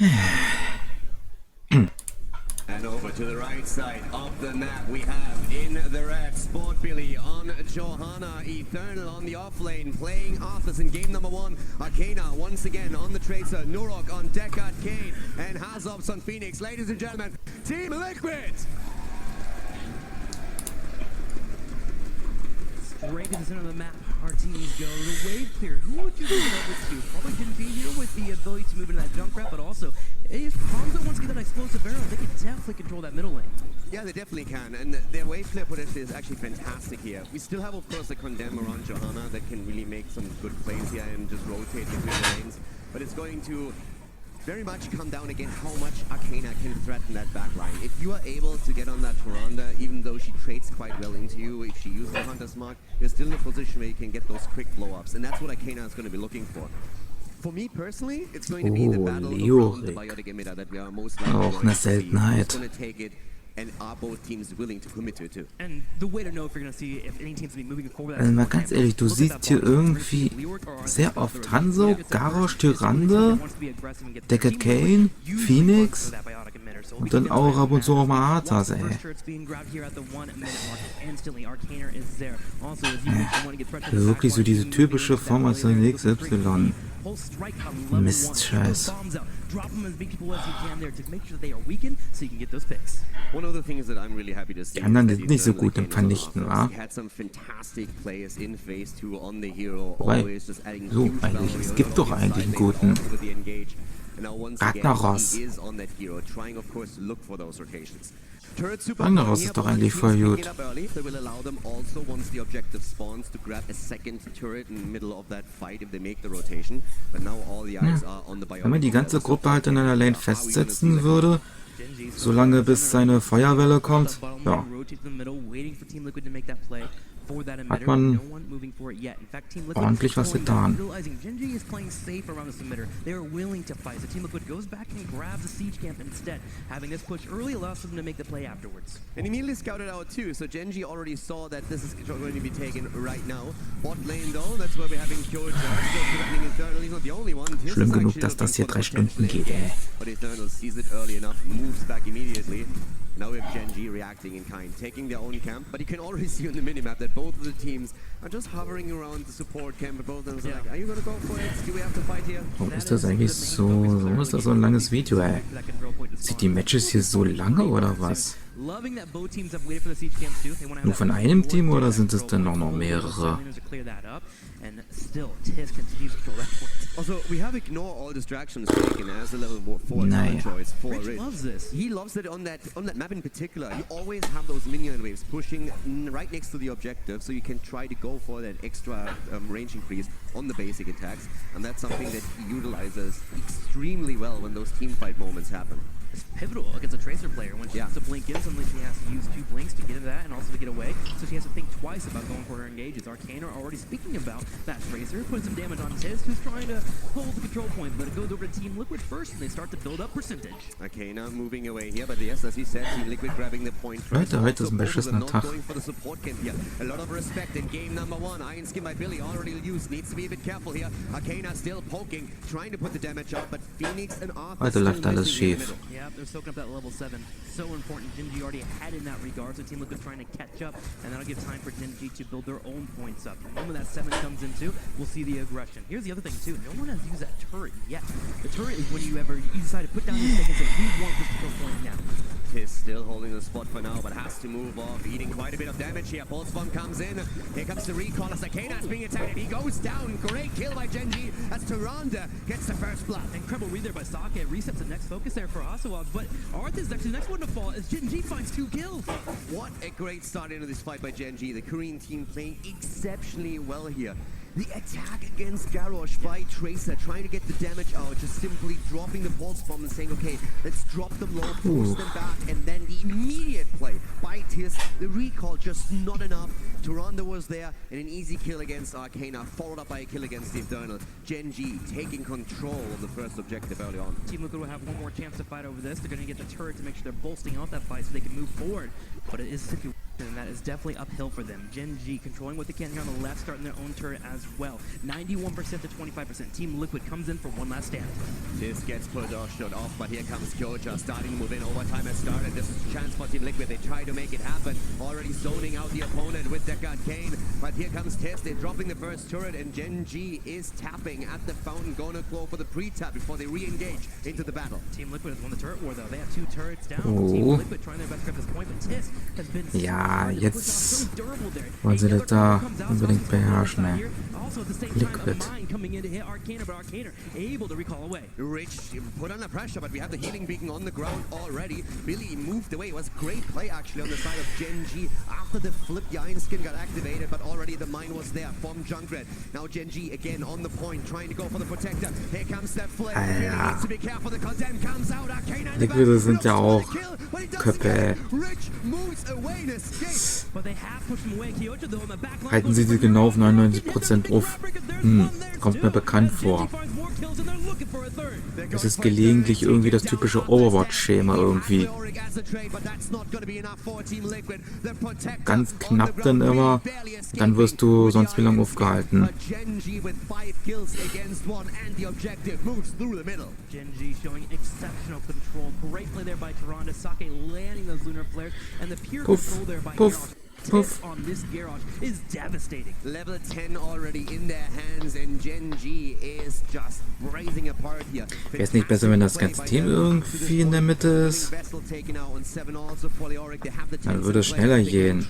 And over to the right side of the map, we have in the red, Sport Billy on Johanna, Eternal on the offlane, playing Arthas in game number 1, Arcana once again on the Tracer, Nurok on Deckard, Kane, and Hazops on Phoenix. Ladies and gentlemen, Team Liquid! Straight to the center of the map, our teams go. The wave clear. Who would you move it over to? Probably Gen G here with the ability to move into that Junkrat, but also, if Hamza wants to get that explosive barrel, they can definitely control that middle lane. Yeah, they definitely can, and their wave clear potential is actually fantastic here. We still have, of course, the Condemn around Johanna that can really make some good plays here and just rotate between the lanes, but it's going to very much come down again how much Arcana can threaten that backline. If you are able to get on that Tyrande, even though she trades quite well into you, if she uses the Hunter's Mark, you're still in a position where you can get those quick blow-ups, and that's what Arcana is going to be looking for. For me personally, it's going to be the battle around the biotic emitter that we are most likely Auch eine Seltenheit. going to take it. And are both teams willing to commit to it too? And the way to know if you're going to see if any teams be moving forward. Also mal ganz ehrlich, du siehst hier irgendwie sehr oft Hanzo, Garrosh, Tyrande, Deckard Kane, Phoenix und dann auch ab und zu auch mal Arthas, ey. Wirklich so diese typische Formation XY. Mistscheiß. Die anderen sind nicht so gut im Vernichten, wa? Wobei, so eigentlich, es gibt doch eigentlich einen guten Ragnaros. Ragnaros ist doch eigentlich voll gut. Wenn man die ganze Gruppe halt in einer Lane festsetzen würde, solange bis seine Feuerwelle kommt, ja, hat man ordentlich was getan. And immediately scouted out too, so Gen G already saw that this is going to be taken right now. Bot lane though, that's where we're having killed Eternal. He's not the only one. Schlimm genug, dass das hier 3 Stunden geht, ey. But Eternal sees it early enough, moves back immediately. Now we have Gen G reacting in kind, taking their own camp, but you can already see on the minimap that both of the teams are just hovering around the support camp, and both of them are like, are you gonna go for it? Do we have to fight here? Warum ist das eigentlich so, warum ist das so ein langes Video, ey? Sind die Matches hier so lange oder was? Nur von einem Team oder sind es denn noch mehrere? Also, we have ignored all distractions taken as a level 4 choice for Rich loves this. He loves it on that map in particular. You always have those minion waves pushing right next to the objective, so you can try to go for that extra range increase on the basic attacks, and that's something that he utilizes extremely well when those team fight moments happen. It's pivotal against a Tracer player. When she has to blink in, suddenly she has to use 2 blinks to get into that and also to get away. So she has to think twice about going for her engages. Arcana are already speaking about that Tracer, putting some damage on Tiz, who's trying to hold the control point, but it goes over to Team Liquid first, and they start to build up percentage. Arcana moving away here, but yes, as he said, Team Liquid grabbing the point first. Leute, heute ist ein beschissener Tag. A lot of respect in game number 1. Iron Skin by Billy already used. Needs to be a bit careful here. Arcana still poking, trying to put the damage out, but Phoenix and Arthur Heute läuft alles schief. Yeah, they're soaking up that level 7. So important. Gen G already had in that regard, so Team Liquid trying to catch up, and that'll give time for Gen G to build their own points up. And when that 7 comes into, we'll see the aggression. Here's the other thing too, no one has used that turret yet. The turret is when you decide to put down your stick and say, we want this to go point now. Is still holding the spot for now, but has to move off, eating quite a bit of damage here. Pulse Bomb comes in. Here comes the recall as Arcana is being attacked. He goes down. Great kill by Gen G as Tyrande gets the first blood. Incredible read there by Sake. Resets the next focus there for Asawad, but Arth is actually the next one to fall as Gen G finds 2 kills. What a great start into this fight by Gen G. The Korean team playing exceptionally well here. The attack against Garrosh by Tracer, trying to get the damage out, just simply dropping the pulse bomb and saying, okay, let's drop them low, force them back, and then the immediate play by Tiz, the recall just not enough. Tyrande was there, and an easy kill against Arcana, followed up by a kill against the Eternal. Gen G taking control of the first objective early on. Team Liquid will have one more chance to fight over this. They're going to get the turret to make sure they're bolstering out that fight so they can move forward, but it is And that is definitely uphill for them. Gen G controlling what they can here on the left, starting their own turret as well. 91% to 25%. Team Liquid comes in for one last stand. This gets pushed off, but here comes Kyoja starting to move in. Overtime has started. This is a chance for Team Liquid. They try to make it happen. Already zoning out the opponent with Deckard Kane. But here comes Test. They're dropping the first turret, and Gen G is tapping at the fountain. Gonna go for the pre-tap before they re-engage into the battle. Team Liquid has won the turret war, though. They have 2 turrets down. Oh. Team Liquid trying their best to grab this point, but Tis has been Ja, jetzt wollen sie das da unbedingt beherrschen, ne? Liquid. Rich put under pressure, but we have the healing beacon on the ground already. Billy moved away. It was great play actually on the side of Gen G. After the flip, the Iron Skin got activated, but already the mine was there from Junkrat. Now Gen G again on the point, trying to go for the protector. Here comes that flip. Really needs to be careful. The condemn comes out. Liquid sind ja auch Köpfe. Rich moves away to escape. Halten Sie sie genau auf 99% auf. Kommt mir bekannt vor. Das ist gelegentlich irgendwie das typische Overwatch-Schema irgendwie. Ganz knapp dann immer, dann wirst du sonst wie lange aufgehalten. Genji showing exceptional control. Great play there by Tyrande. Sake landing those lunar flares, and the pure control there by Puff. Puff on this Garage is devastating. Level 10 already in their hands, and Gen G is just blazing apart here. Wäre es nicht besser, wenn das ganze Team irgendwie in der Mitte ist? Dann würde es schneller gehen.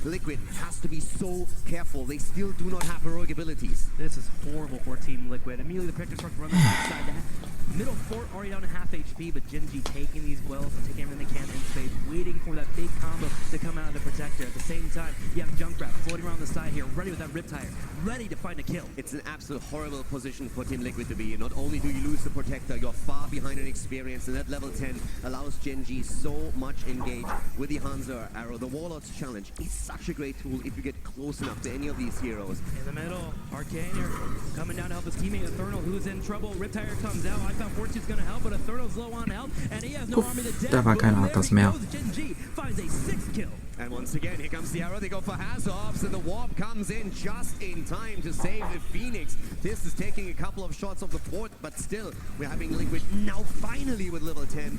Liquid has to be so careful. They still do not have heroic abilities. This is horrible for Team Liquid. Immediately the Protector starts running inside the middle fort, already down to half HP, but Genji taking these wells and taking everything they can in space, waiting for that big combo to come out of the Protector. At the same time, you have Junkrat floating around the side here, ready with that Riptire, ready to find a kill. It's an absolute horrible position for Team Liquid to be in. Not only do you lose the Protector, you're far behind in experience, and that level 10 allows Genji so much engage with the Hanzo arrow. The Warlord's Challenge is such a great tool if you get close enough to any of these heroes. In the middle, Arcane here coming down to help his teammate Eternal, who's in trouble. Riptire comes out. I thought Fortune's gonna help, but Eternal's low on health, and he has no army to death. Da war kein Arthas mehr. Genji finds a 6th kill. And once again, here comes the arrow. They go for Hazards, and the warp comes in just in time to save the Phoenix. This is taking a couple of shots of the fort, but still, we're having Liquid now finally with level 10.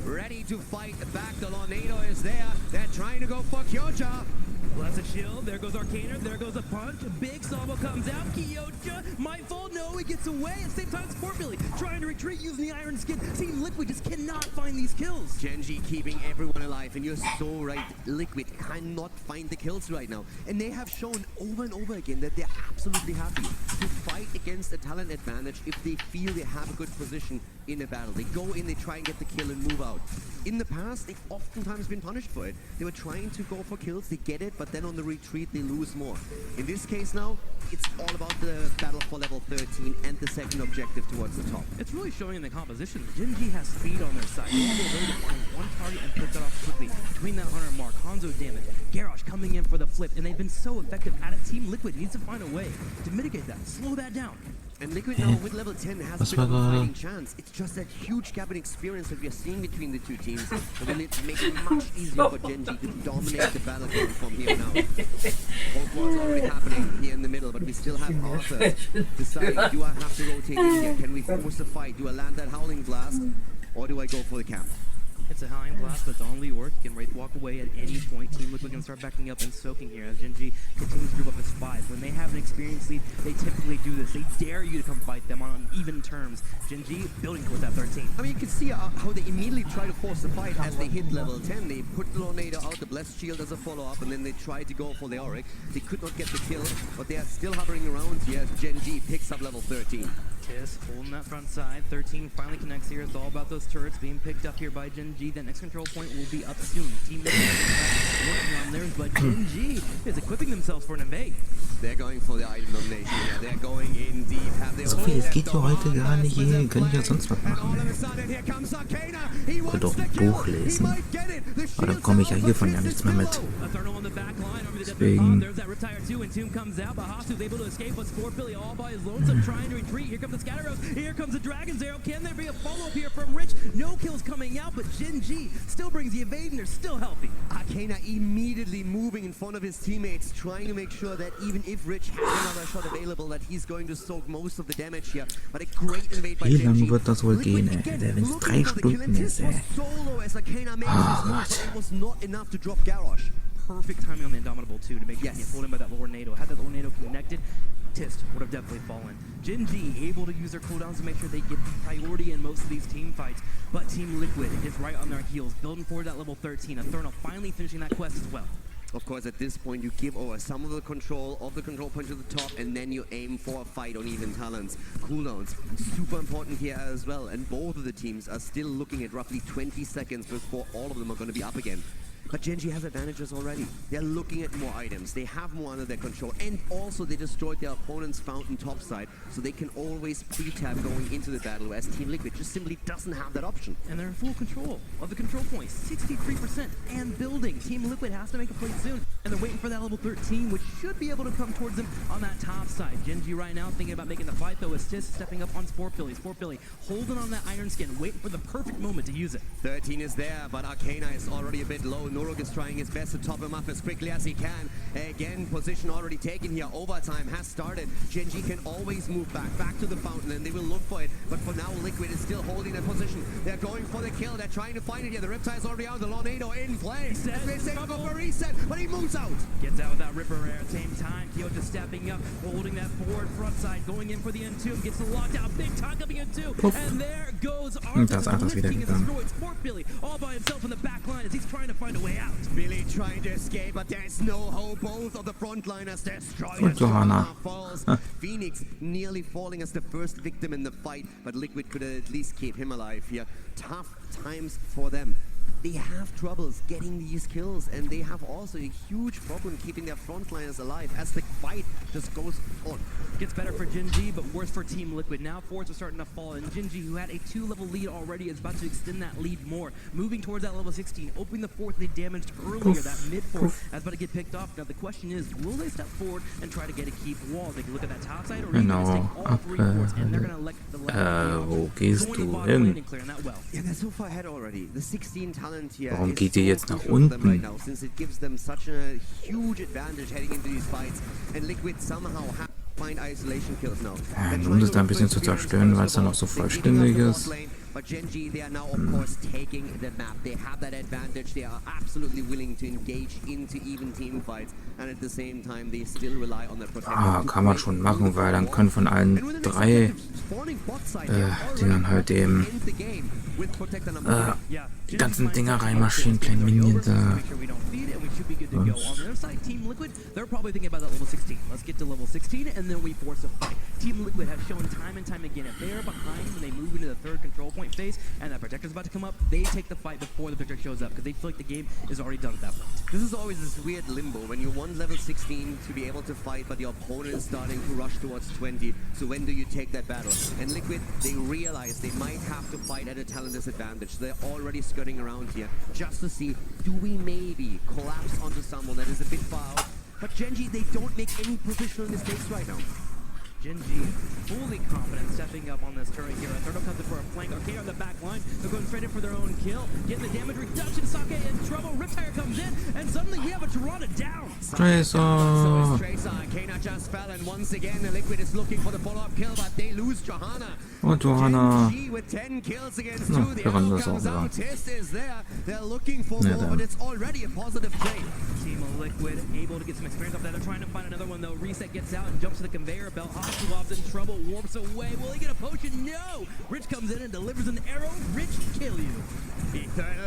Ready to fight back. The Tornado is there. They're trying to go for Kyoja. Well, that's a shield. There goes Arcaner. There goes a punch. A big salvo comes out. Kyoja might fall. No, he gets away. At the same time, Sport Billy trying to retreat using the Iron Skin. Team Liquid just cannot find these kills. Genji keeping everyone alive, and you're so right. Liquid cannot find the kills right now. And they have shown over and over again that they're absolutely happy to fight against a talent advantage if they feel they have a good position in a battle. They go in, they try and get the kill and move out. In the past, they've oftentimes been punished for it. They were trying to go for kills, they get it, but then on the retreat, they lose more. In this case now, it's all about the battle for level 13 and the second objective towards the top. It's really showing in the composition. Genji has speed on their side. They're able to find one target and pick that off quickly. Between that 100 mark, Hanzo damage, Garrosh coming in for the flip, and they've been so effective at it. Team Liquid needs to find a way to mitigate that, slow that down. And Liquid now with level 10 has a bit of a fighting chance. It's just that huge gap in experience that we are seeing between the two teams. That will make it much easier for Genji to dominate the battlefield from here now. Both wars already happening here in the middle, but we still have Arthur deciding, do I have to rotate in here? Can we force a fight? Do I land that Howling Blast? Or do I go for the camp? It's a Howling Blast, but on Leoric can walk away at any point. Team Liquid can start backing up and soaking here as Genji continues to group up his spies. When they have an experience lead, they typically do this. They dare you to come fight them on even terms. Genji building towards that 13. I mean, you can see how they immediately try to force the fight as they hit level 10. They put the Tornado out, the Blessed Shield as a follow-up, and then they try to go for the Auric. They could not get the kill, but they are still hovering around here as Genji picks up level 13. Tiss holding that front side. 13 finally connects here. It's all about those turrets being picked up here by Genji. That next control point will be up soon. Team Liquid working on theirs, but Genji is equipping themselves for an invade. They're going for the item nomination. Yeah, they're going in deep. So viel, es geht ja heute gar nicht. Ihr könnt ja sonst was machen. Könnt auch ein Buch lesen. Aber dann komme ich ja hiervon ja nichts mehr mit. Deswegen. Here comes the Dragon's Arrow. Can there be a follow-up here from Rich? No kills coming out, but Gen.G still brings the evade and they're still healthy. Arcana immediately moving in front of his teammates, trying to make sure that even if Rich has another shot available, that he's going to soak most of the damage here. But a great invade by Wie Gen.G. lange wird das wohl gehen, ey? Wenn es 3 Stunden ist, ey. Solo as Arcana makes his move, but it was not enough to drop Garrosh. Perfect timing on the Indomitable too to make sure he gets pulled in by that lower NATO. Had that lower NATO connected, Tist would have definitely fallen. Gen.G able to use their cooldowns to make sure they get priority in most of these team fights, but Team Liquid is right on their heels, building forward that level 13. Inferno finally finishing that quest as well. Of course, at this point, you give over some of the control point to the top, and then you aim for a fight on even talents. Cooldowns, super important here as well, and both of the teams are still looking at roughly 20 seconds before all of them are going to be up again. But Gen.G has advantages already. They're looking at more items. They have more under their control. And also they destroyed their opponent's fountain topside, so they can always pre-tab going into the battle, whereas Team Liquid just simply doesn't have that option. And they're in full control of the control points, 63% and building. Team Liquid has to make a play soon, and they're waiting for that level 13, which should be able to come towards them on that top side. Gen.G right now thinking about making the fight, though. Assist stepping up on Sportbilly. Sportbilly holding on that Iron Skin, waiting for the perfect moment to use it. 13 is there, but Arcana is already a bit low. Norok is trying his best to top him up as quickly as he can. Again, position already taken here. Overtime has started. Gen.G can always move back to the fountain, and they will look for it. But for now, Liquid is still holding their position. They're going for the kill. They're trying to find it here. The Riptide is already out. The Tornado in play. They say go for a reset, but he moves out. Gets out with that Ripper Air at the same time. Kyo just stepping up, holding that forward front side, going in for the N2. Gets the lockdown. Big time coming in too. And there goes Arthur. Lifting and destroyed Sportbilly all by himself in the back line as he's trying to find a way out. Billy trying to escape, but there's no hope. Both of the frontliners destroyed. Und Johanna. Falls. Phoenix nearly falling as the first victim in the fight, but Liquid could at least keep him alive here. Tough times for them. They have troubles getting these kills, and they have also a huge problem keeping their frontliners alive as the fight just goes on. Gets better for Gen.G, but worse for Team Liquid. Now forts are starting to fall, and Gen.G, who had a 2-level lead already, is about to extend that lead more. Moving towards that level 16, opening the fort they damaged earlier, that mid-fort, that's about to get picked off. Now the question is, will they step forward and try to get a keep wall? They can look at that top side, or even take all 3 forts, and they're going to elect the left. Wo gehst du hin? Yeah, they're so far ahead already. The 16 talent here. Warum geht ihr jetzt nach unten? Right now, since it gives them such a huge advantage heading into these fights, and Liquid somehow have find isolation kills now. Um das da ein bisschen zu zerstören, weil es dann noch so vollständig ist. But Gen.G, they are now of course taking the map. They have that advantage. They are absolutely willing to engage into even team fights, and at the same time they still rely on their protection. Kann man schon machen, weil dann können von allen 3 Dingern halt eben die ganzen Dinger reinmarschieren, kleinen Minions da. On the other side, Team Liquid, they're probably thinking about that level 16. Let's get to level 16 and then we force a fight. Team Liquid have shown time and time again, if they are behind when they move into the 3rd control point phase and that Protector's about to come up, they take the fight before the Protector shows up because they feel like the game is already done at that point. This is always this weird limbo when you want level 16 to be able to fight, but your opponent is starting to rush towards 20. So when do you take that battle? And Liquid, they realize they might have to fight at a talent disadvantage. They're already skirting around here just to see, do we maybe collapse onto someone that is a bit far out? But Gen.G, they don't make any positional mistakes right now. Gen.G fully confident stepping up on this turret here. Inferno comes in for a flank. Arcade on the back line. They're going straight in for their own kill. Getting the damage reduction. Sake in trouble. Riptire comes in, and suddenly we have a Toronto down. Tracer! Arcana just fell, and once again the Liquid is looking for the follow-up kill, but they lose Johanna. Und Johanna. Gen.G with 10 kills against 2. The arrow comes out. Test is there. They're looking for more, but it's already a positive trade. Team Liquid able to get some experience off that. They're trying to find another one though. Reset gets out and jumps to the conveyor belt. Hospitaloff's in trouble. Warps away. Will he get a potion? No! Rich comes in and delivers an arrow. Rich kill you.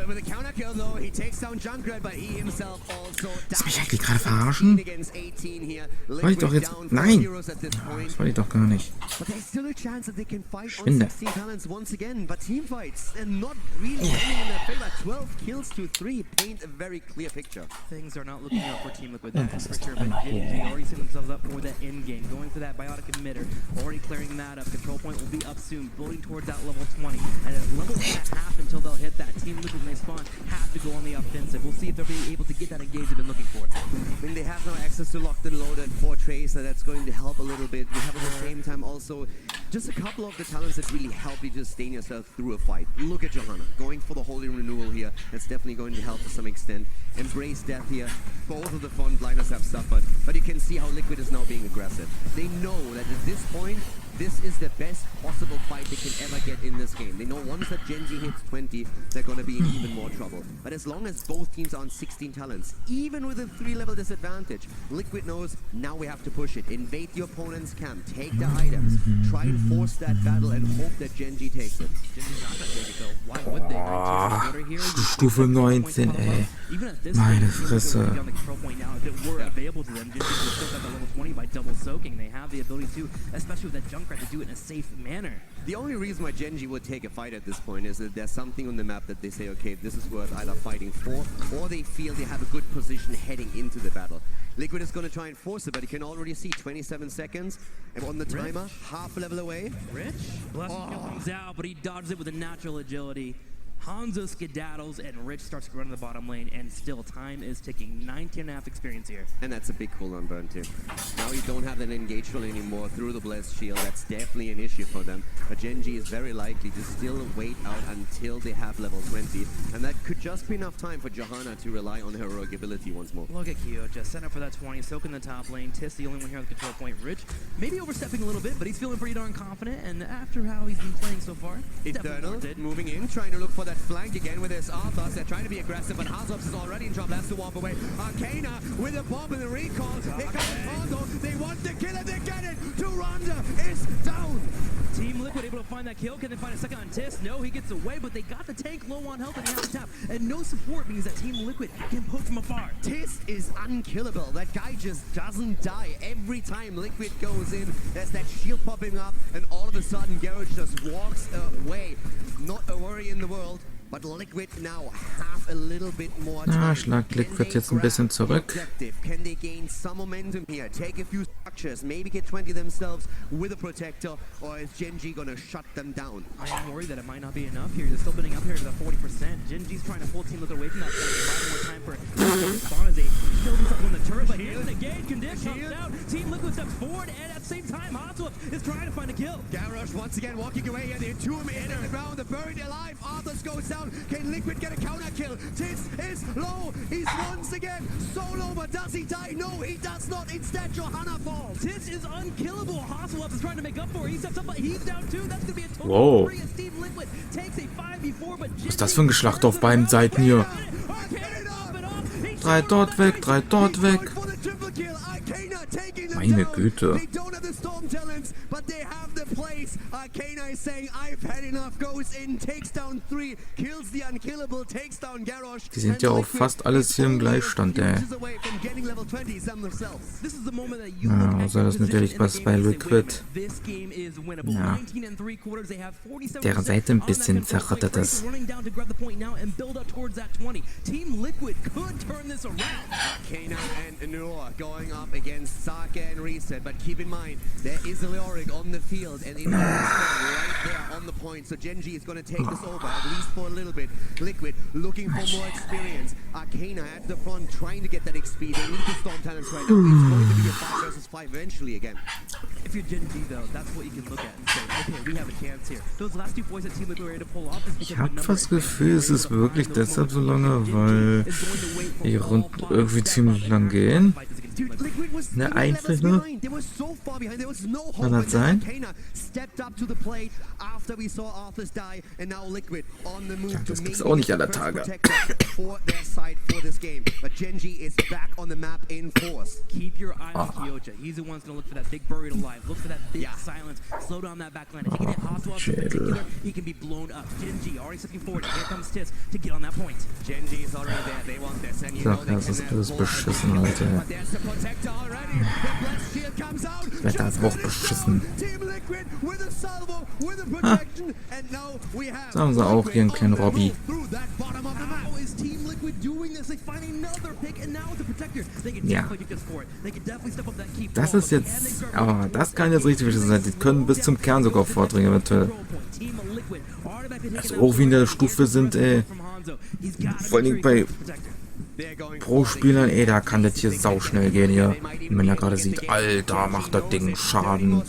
With a counter kill though, he takes down Junkrat, but he himself also Willst du mich eigentlich gerade verarschen? Wollte ich doch jetzt... Nein! Das wollte ich doch gar nicht. But there's still a chance that they can fight on Schwinde. 16 talents once again, but team fights and not really ending in their favor. 12 kills to 3 paint a very clear picture. Things are not looking up for Team Liquid. That's for sure. But Gen.G already set themselves up for that end game. Going for that biotic emitter. Already clearing that up. Control point will be up soon. Building towards that level 20. And at level 1.5 until they'll hit that. Team Liquid, when they spawn, have to go on the offensive. We'll see if they'll be able to get that engage they've been looking for. When they have no access to locked and loaded for Tracer, that's going to help a little bit. We have at the same time also Just a couple of the talents that really help you to sustain yourself through a fight. Look at Johanna, going for the holy renewal here. That's definitely going to help to some extent. Embrace death here. Both of the frontliners have suffered, but you can see how Liquid is now being aggressive. They know that at this point, this is the best possible fight they can ever get in this game. They know once that Genji hits 20, they're going to be in even more trouble. But as long as both teams are on 16 talents, even with a 3-level disadvantage, Liquid knows now we have to push it. Invade the opponent's camp, take the items, try and force that battle and hope that Genji takes it. Genji's not gonna take it though. Why would they? 19 quarter here, you Stufe 19, ey. even at this Meine point, Genji's Fresse. gonna be on the control point now. If it were available to them, Genji would still got that level 20 by double soaking. They have the ability to, especially with that Junkrat, to do it in a safe manner. The only reason why Genji would take a fight at this point is that there's something on the map that they say, okay, this is worth either fighting for, or they feel they have a good position heading into the battle. Liquid is going to try and force it, but you can already see 27 seconds and on the timer, half a level away. Rich, Blessing comes out, but he dodges it with a natural agility. Hanzo skedaddles and Rich starts to run to the bottom lane, and still time is ticking. 19.5 experience here. And that's a big cooldown burn too. Now you don't have that engage roll anymore through the blessed shield. That's definitely an issue for them. But Genji is very likely to still wait out until they have level 20. And that could just be enough time for Johanna to rely on her heroic ability once more. Look at Kyoja, set up for that 20, soak in the top lane. Tiss the only one here on the control point. Rich, maybe overstepping a little bit, but he's feeling pretty darn confident. And after how he's been playing so far, Eternal moving in, trying to look for that flank again with his Arthas. They're trying to be aggressive, but Hazops is already in trouble. Has to walk away. Arcana with a bomb and the recall. Here comes Hanzo. They want the kill and they get it. Turanda is down. Team Liquid able to find that kill. Can they find a second on Tiss? No, he gets away, but they got the tank low on health and he has to tap. And no support means that Team Liquid can poke from afar. Tiss is unkillable. That guy just doesn't die. Every time Liquid goes in, there's that shield popping up, and all of a sudden Garage just walks away. Not a worry in the world. But Liquid now have a little bit more time. Schlag Liquid jetzt ein bisschen zurück. Can they gain some momentum here? Take a few structures, maybe get 20 themselves with a protector, or is Genji gonna shut them down? I am worried that it might not be enough here. They're still bidding up here to the 40%. Genji's trying to pull Team Liquid away from that point. Provide more time for spawn as they build himself on the turret, but here's an engage. Condition comes out. Team Liquid steps forward, and at the same time, Hatsua is trying to find a kill. Garrosh once again walking away, and the Entomb in the ground. The buried alive. Arthas goes down. Can Liquid get a counter kill? Tiss is low. He's once again so low, but does he die? No, he does not. Instead, Johanna falls. Tiss is unkillable. Hasselhoff is trying to make up for it. He steps up, but he's down too. That's going to be a total Wow. of 3 as Team Liquid takes a 5v4, but Was ist das für ein Geschlacht auf beiden Seiten hier? 3 dort weg, 3 dort weg. Meine Güte. They don't have the storm talents, but they have the place. Arcana is saying, I've had enough, goes in, takes down 3, kills the unkillable, takes down Garrosh. Die sind ja auch fast alles hier im Gleichstand, ey. Ja, außer das natürlich was bei Liquid. Ja. Deren Seite ein bisschen zerrattert ist. Arcana and Noor going up against Saka and Reset, but keep in mind, there is a Leoric on the field, and it is right there on the point, so Genji is going to take this over, at least for a little bit. Liquid looking for more experience. Arcana at the front, trying to get that XP. They need the Storm Talents right now. It's going to be a 5 versus 5 eventually again. If you're Genji though, that's what you can look at and say, okay, we have a chance here. Those last 2 points that Team Liquid were able to pull off is because Ich habe das Gefühl, es ist wirklich deshalb so lange, weil die Runden irgendwie ziemlich lang gehen. Ne, eigentlich nur. Kann das sein? Ja, das gibt's auch nicht aller Tage. Keep your eye on Kyoja. He's the one that's going to look for that big buried alive. Look for that big silence. Slow down that backline. If he can hit Hasselhoff in particular, he can be blown up. Genji already stepping forward. Here comes Tiss to get on that point. Genji is already there. They want this. And you know they Das ist alles beschissen, Leute. Wetter ist auch beschissen. Ah. Da haben sie auch hier einen kleinen Robby. Ja. Das ist jetzt... Aber das kann jetzt richtig wichtig sein. Die können bis zum Kern sogar vordringen eventuell. Also auch wie in der Stufe sind, ey. Vor allem bei Pro Spieler, ey, da kann das hier sauschnell gehen hier. Wenn man ja gerade sieht, Alter, macht das Ding Schaden.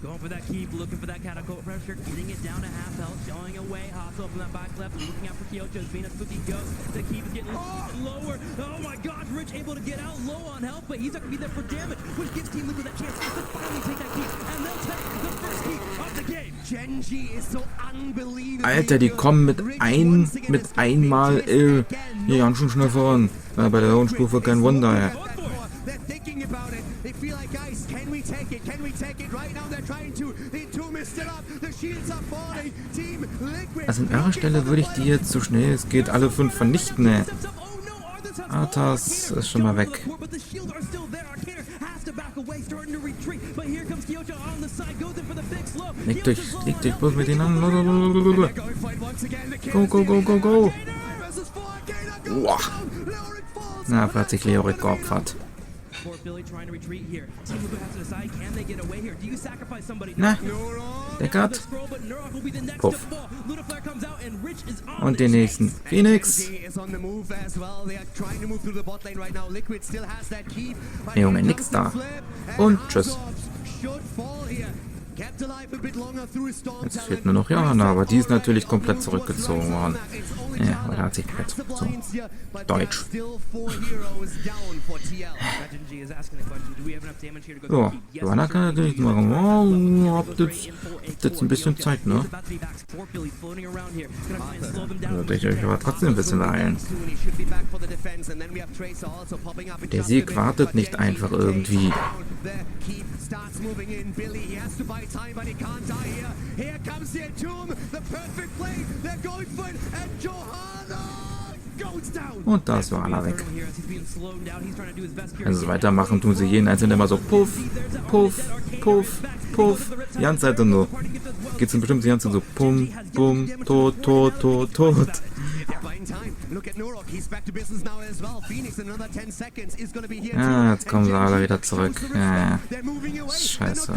Going for that keep, looking for that catapult pressure, getting it down to half health, showing away. Hasso from that back left, looking out for Kyoto's Venus cookie goes. The keep is getting lower. Oh my gosh, Rich able to get out low on health, but he's not going to be there for damage, which gives Team Liquid that chance to finally take that keep, and they'll take the first keep of the game. Genji is so unbelievable. Alter, die kommen mit einmal hier ganz schön schnell voran. Bei der hohen Stufe kein Wunder, ey. Also an eurer Stelle würde ich die jetzt so schnell es geht alle 5 vernichten, ey. Arthas ist schon mal weg. Legt euch bloß mit denen an. Go, go, go, go, go. Wow. Na, hat sich Leoric geopfert. Na, Deckard. Puff. Und den nächsten. Phoenix. Junge, nix da. Und tschüss. Jetzt fehlt nur noch Johanna, aber die ist natürlich komplett zurückgezogen worden. Ja, aber da hat sich komplett zurückgezogen. Deutsch. So, Johanna kann natürlich machen. Oh, habt jetzt ein bisschen Zeit, ne? Würde ich euch aber trotzdem ein bisschen beeilen. Der Sieg wartet nicht einfach irgendwie. Und da ist Johanna weg. Wenn sie es weitermachen, tun sie jeden einzelnen immer so puff, puff, puff, puff. Die ganze Zeit nur. Geht's dann bestimmt die ganze Zeit so pum, pum, tot, tot, tot, tot. Ja, jetzt kommen sie alle wieder zurück. Ja, scheiße.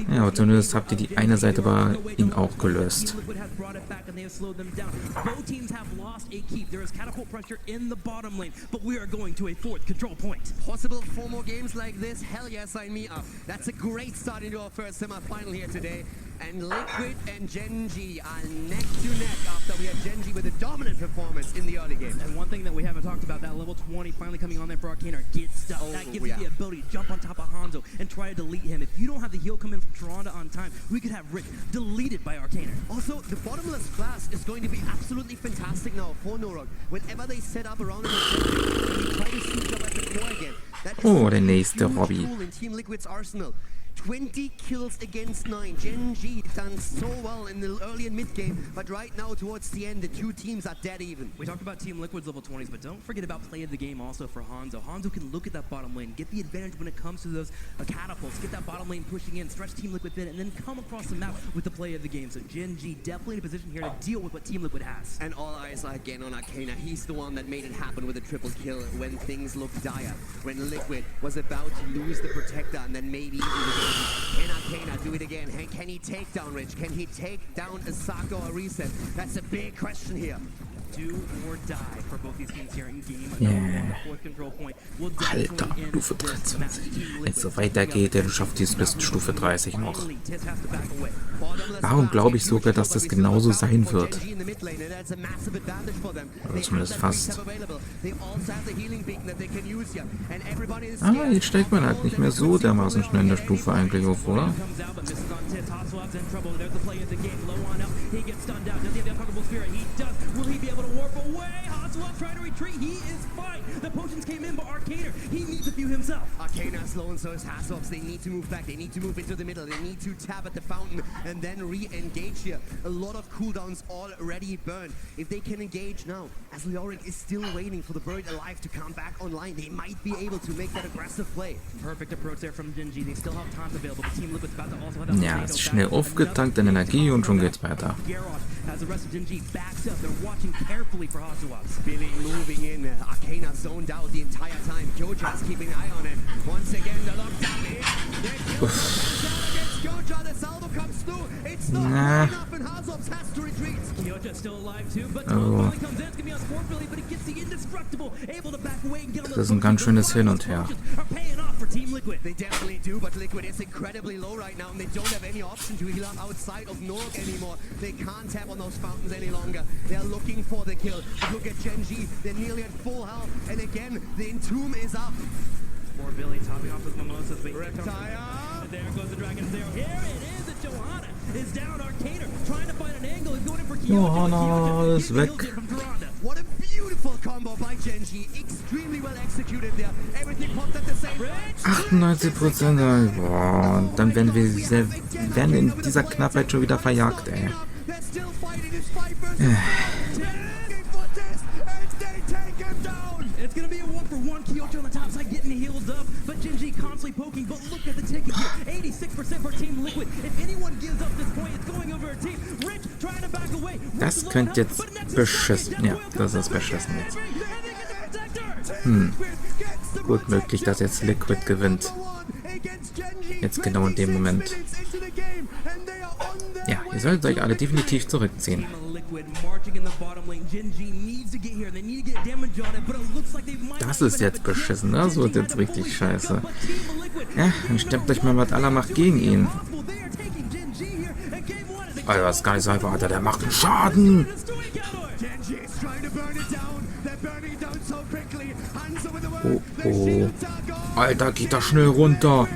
Ja, aber zumindest habt ihr die eine Seite bei ihnen auch gelöst. Possible 4 more games like this? Hell yeah, sign me up. That's a great start into our first semi-final here today. And Liquid and Genji are neck to neck after we had Genji with a dominant performance in the early game. And one thing that we haven't talked about, that level 20 finally coming on there for Arcana, get stuck. That gives you the ability to jump on top of Hanzo and try to delete him. If you don't have the heal come in from Toronto on time, we could have Rick deleted by Arcana. Also, the bottomless class is going to be absolutely fantastic now for Norok. Whenever they set up around him, they try to switch up at the core again. That is Oh, der nächste Hobby. in Team Liquid's arsenal. 20 kills against 9. Genji done so well in the early and mid game, but right now towards the end, the two teams are dead even. We talked about Team Liquid's level 20s, but don't forget about play of the game also for Hanzo. Hanzo can look at that bottom lane, get the advantage when it comes to those catapults, get that bottom lane pushing in, stretch Team Liquid thin, and then come across the map with the play of the game. So Genji definitely in a position here to deal with what Team Liquid has. And all eyes are again on Arcana. He's the one that made it happen with a triple kill when things looked dire. When Liquid was about to lose the Protector and then maybe even the game. Arcana do it again. Can he take down Rich? Can he take down a Saka or Reset? That's a big question here. Do or die for both these teams here in game. Yeah. Fourth control point will Alter, Stufe 23. Wenn es so weitergeht, dann schafft die es bis Stufe 30 noch. Warum glaube ich sogar, dass das genauso sein wird? Oder zumindest fast. Aber jetzt steigt man halt nicht mehr so dermaßen schnell in der Stufe eigentlich auf, oder? Arcana slow and so is Hasselhoff. They need to move back. They need to move into the middle. They need to tap at the fountain and then re-engage here. A lot of cooldowns already burned. If they can engage now, as Leoric is still waiting for the bird alive to come back online, they might be able to make that aggressive play. Perfect approach there from Genji. They still have time available. The Team Liquid's about to also have that Ja, ist schnell aufgetankt in Energie und schon geht's weiter. As the rest of Genji backs up, they're watching carefully for Hazuaps. Billy moving in, Arcana zoned out the entire time. Kyoja's keeping an eye on it. Once again, the lockdown in. Kyoja, the salvo comes through. It's not enough, and Hazuaps has to retreat. Kyoja's still alive too, but finally comes in. It's gonna be on sport Billy, but it gets the indestructible, able to back away and get on the. Das ist ein ganz schönes Hin und Her. Are paying off for Team Liquid. They definitely do, but Liquid is incredibly low right now, and they don't have any option to heal up outside of Norok anymore. They can't tap on those fountains any longer. They're looking for the kill. Look at Genji, they're nearly at full health, and again, the Entomb is up. Poor Billy topping off with Mimosas. Reptile! There goes the Dragon's Arrow. Here it is, and Johanna is down. Arcader trying to find an angle. He's going in for Kyoja. Johanna ist weg. What a beautiful combo by Genji. Extremely well executed there. Everything popped at the same time. 98%. Boah, und dann werden wir werden in dieser Knappheit schon wieder verjagt, ey. They're still fighting this 5 versus 4. For this, and they take him down. It's going to be a 1-for-1. Kyoja on the top side getting healed up, but Genji constantly poking. But look at the ticket here. 86% for Team Liquid. If anyone gives up this point, it's going over a team. Rich trying to back away. Das könnte jetzt beschissen. Ja, das ist beschissen jetzt. Gut möglich, dass jetzt Liquid gewinnt. Jetzt genau in dem Moment. Ja, ihr solltet euch alle definitiv zurückziehen. Das ist jetzt beschissen, ne? So ist jetzt richtig scheiße. Ja, dann stemmt euch mal mit aller Macht gegen ihn. Alter, das ist gar nicht so einfach, Alter, der macht einen Schaden! Oh, oh. Alter, geht da schnell runter!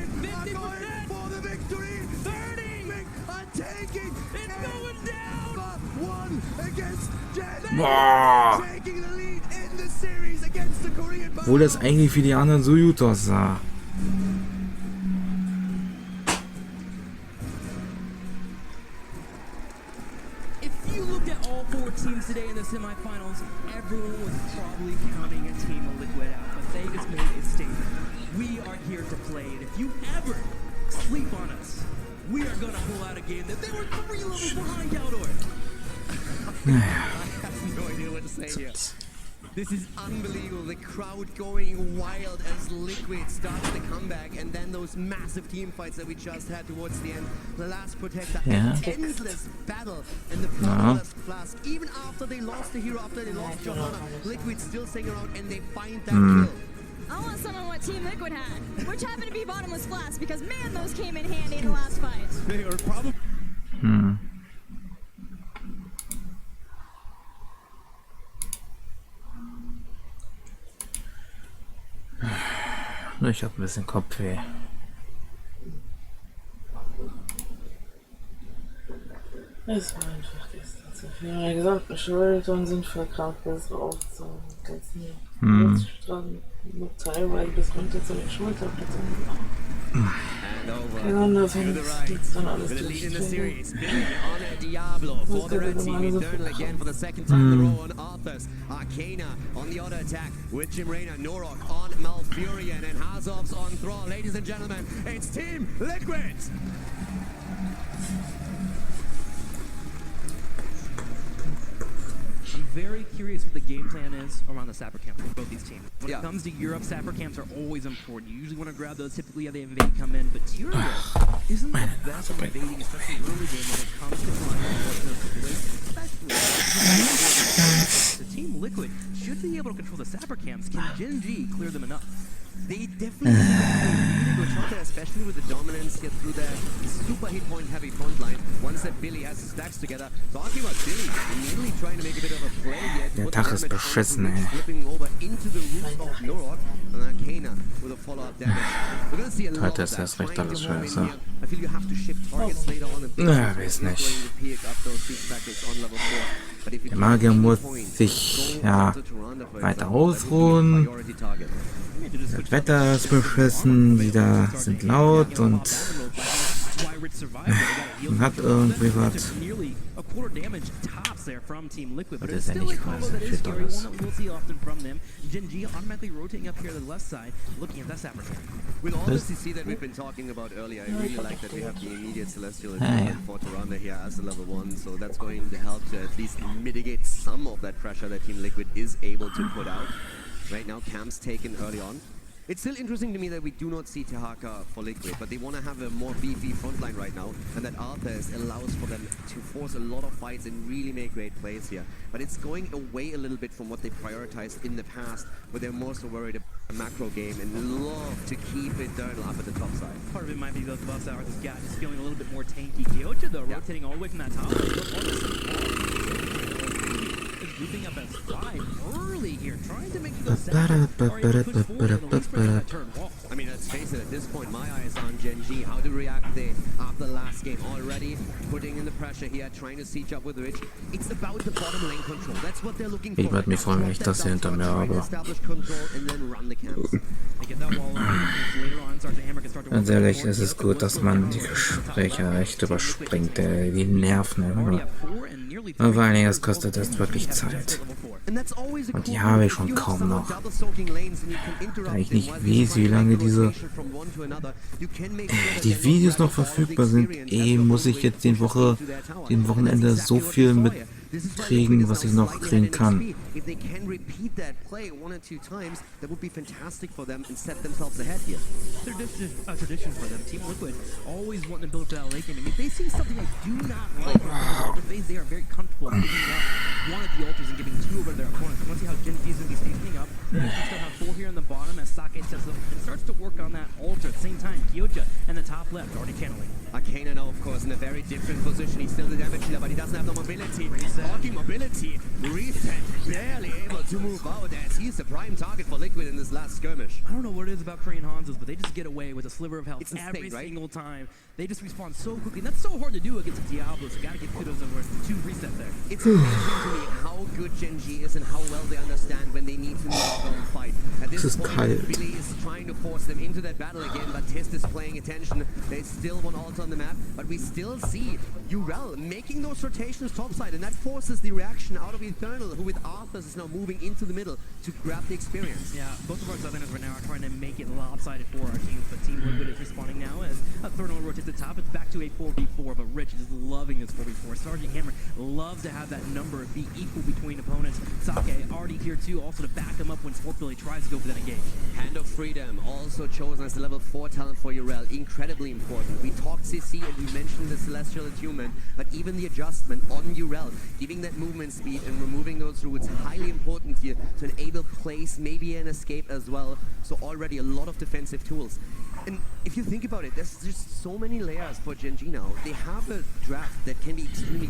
Boah! Obwohl das eigentlich für die anderen so gut aussah. Teams today in the semifinals, everyone was probably counting a Team of Liquid out, but they just made a statement. We are here to play, and if you ever sleep on us, we are going to pull out a game that they were 3 levels behind Caldor. I have no idea what to say here. This is unbelievable. The crowd going wild as Liquid starts the comeback, and then those massive team fights that we just had towards the end. The last protector, an endless battle, and the flawless flask. Even after they lost the hero, after they lost Johanna, Liquid still staying around, and they find that kill. I want some of what Team Liquid had, which happened to be bottomless flask, because man, those came in handy in the last fight. They are probably. Ich habe ein bisschen Kopfweh. Es war einfach gestern zu viel. Meine gesamten Schultern sind verkrampft bis auf zum ganzen Bruststrand. Nur teilweise bis runter zu den Schulterblättern. Kein Wunder, wenn es dann alles durchsteht. For the red team, Eternal again for the second time in a row on Arthas. Arcana on the auto attack with Jim Rayner, Norok on Malfurion, and Hazov's on Thrall. Ladies and gentlemen, it's Team Liquid! I'm very curious what the game plan is around the Sapper camp for both these teams. When it comes to Europe, Sapper camps are always important. You usually want to grab those. Typically, they invade, come in. But Tyria isn't the best at invading, especially early game when it comes to flying. Especially the Team Liquid should be able to control the Sapper camps. Can Genji clear them enough? They definitely need to go especially with the dominance here through the super hit point heavy front line. Once that Billy has his stacks together. Talking about Billy, immediately trying to make a bit of a play here. Der Tag ist beschissen, ey. Flipping over into the roof of Norok and Arcana with a follow-up damage. We're gonna see a lot Heute of ist that. erst recht alles scheiße. I feel you have to shift targets later on. Weiß nicht. Der Magier muss sich ja weiter ausruhen. Das Wetter ist beschissen, die da sind laut und That's why Rich survived. They got a heal Man hat irgendwie was. Took nearly a quarter damage tops there from Team Liquid, but Das it's ist ja still a nicht combo weiß, that is shit scary, alles. one that we'll see often from them. Gen G automatically rotating up here to the left side, looking at that Sabertooth. With all the CC that we've been talking about earlier, I really like that we have the immediate Celestial for Tyrande here as a level 1, so that's going to help to at least mitigate some of that pressure that Team Liquid is able to put out. Right now, Cam's taken early on. It's still interesting to me that we do not see Tehaka for Liquid, but they want to have a more beefy frontline right now, and that Arthas allows for them to force a lot of fights and really make great plays here. But it's going away a little bit from what they prioritized in the past, where they're more so worried about a macro game and love to keep it down up at the top side. Part of it might be those buffs that Arthas got, just feeling a little bit more tanky. Kyocha, though, rotating all the way from that top. Grouping up as 5 early here, trying to make those sounds. I mean, let's face it, at this point, my eyes on Gen G. How to react there after the last game already, putting in the pressure here, trying to siege up with Rich. It's about the bottom lane control. That's what they're looking for. Ich würde mich freuen, wenn ich das hier hinter mir habe. Ganz ehrlich, es ist gut, dass man die Gespräche echt überspringt, die nerven. Und vor allen Dingen, es kostet erst wirklich Zeit. Und die habe ich schon kaum noch. Da ich nicht weiß, wie lange die Videos noch verfügbar sind, muss ich jetzt dem Wochenende so viel mitkriegen, was ich noch kriegen kann. If they can repeat that play 1 or 2 times, that would be fantastic for them and set themselves ahead here. It's a tradition for them. Team Liquid always wanting to build to that late game. I mean, if they see something they do not like in the phase, they are very comfortable picking up one of the ultras and giving 2 over their opponents. I want to see how Gen G is going to be stationing up. They still have 4 here in the bottom as Sake steps up and starts to work on that ultra at the same time. Kyocha and the top left already channeling. Arcana now, of course, in a very different position. He's still the damage dealer, but he doesn't have the mobility. Talking mobility, Reset barely able to move out as he's the prime target for Liquid in this last skirmish. I don't know what it is about Korean Hanzos, but they just get away with a sliver of health every right? single time. They just respawn so quickly, and that's so hard to do against a Diablo, so gotta give kudos over 2 reset there. It's amazing to me how good Gen G is and how well they understand when they need to move out and fight. At this point, Billy is trying to force them into that battle again, but Tist is playing attention. There's still one ult on the map, but we still see Urel making those rotations topside, and that forces the reaction out of Eternal, who with Arthas is now moving into the middle to grab the experience. Yeah, both of our Southerners right now are trying to make it lopsided for our teams, but Team Liquid is responding now as Eternal rotates the top. It's back to a 4v4, but Rich is loving this 4v4. Sergeant Hammer loves to have that number be equal between opponents. Sake already here too, also to back him up when Sport Billy tries to go for that engage. Hand of Freedom, also chosen as the level 4 talent for Urel, incredibly important. We talked CC and we mentioned the Celestial Attunement, but even the adjustment on Urel, giving that movement speed and removing those roots, highly important here to enable plays, maybe an escape as well. So already a lot of defensive tools. And if you think about it, there's just so many layers for Gen G now. They have a draft that can be extremely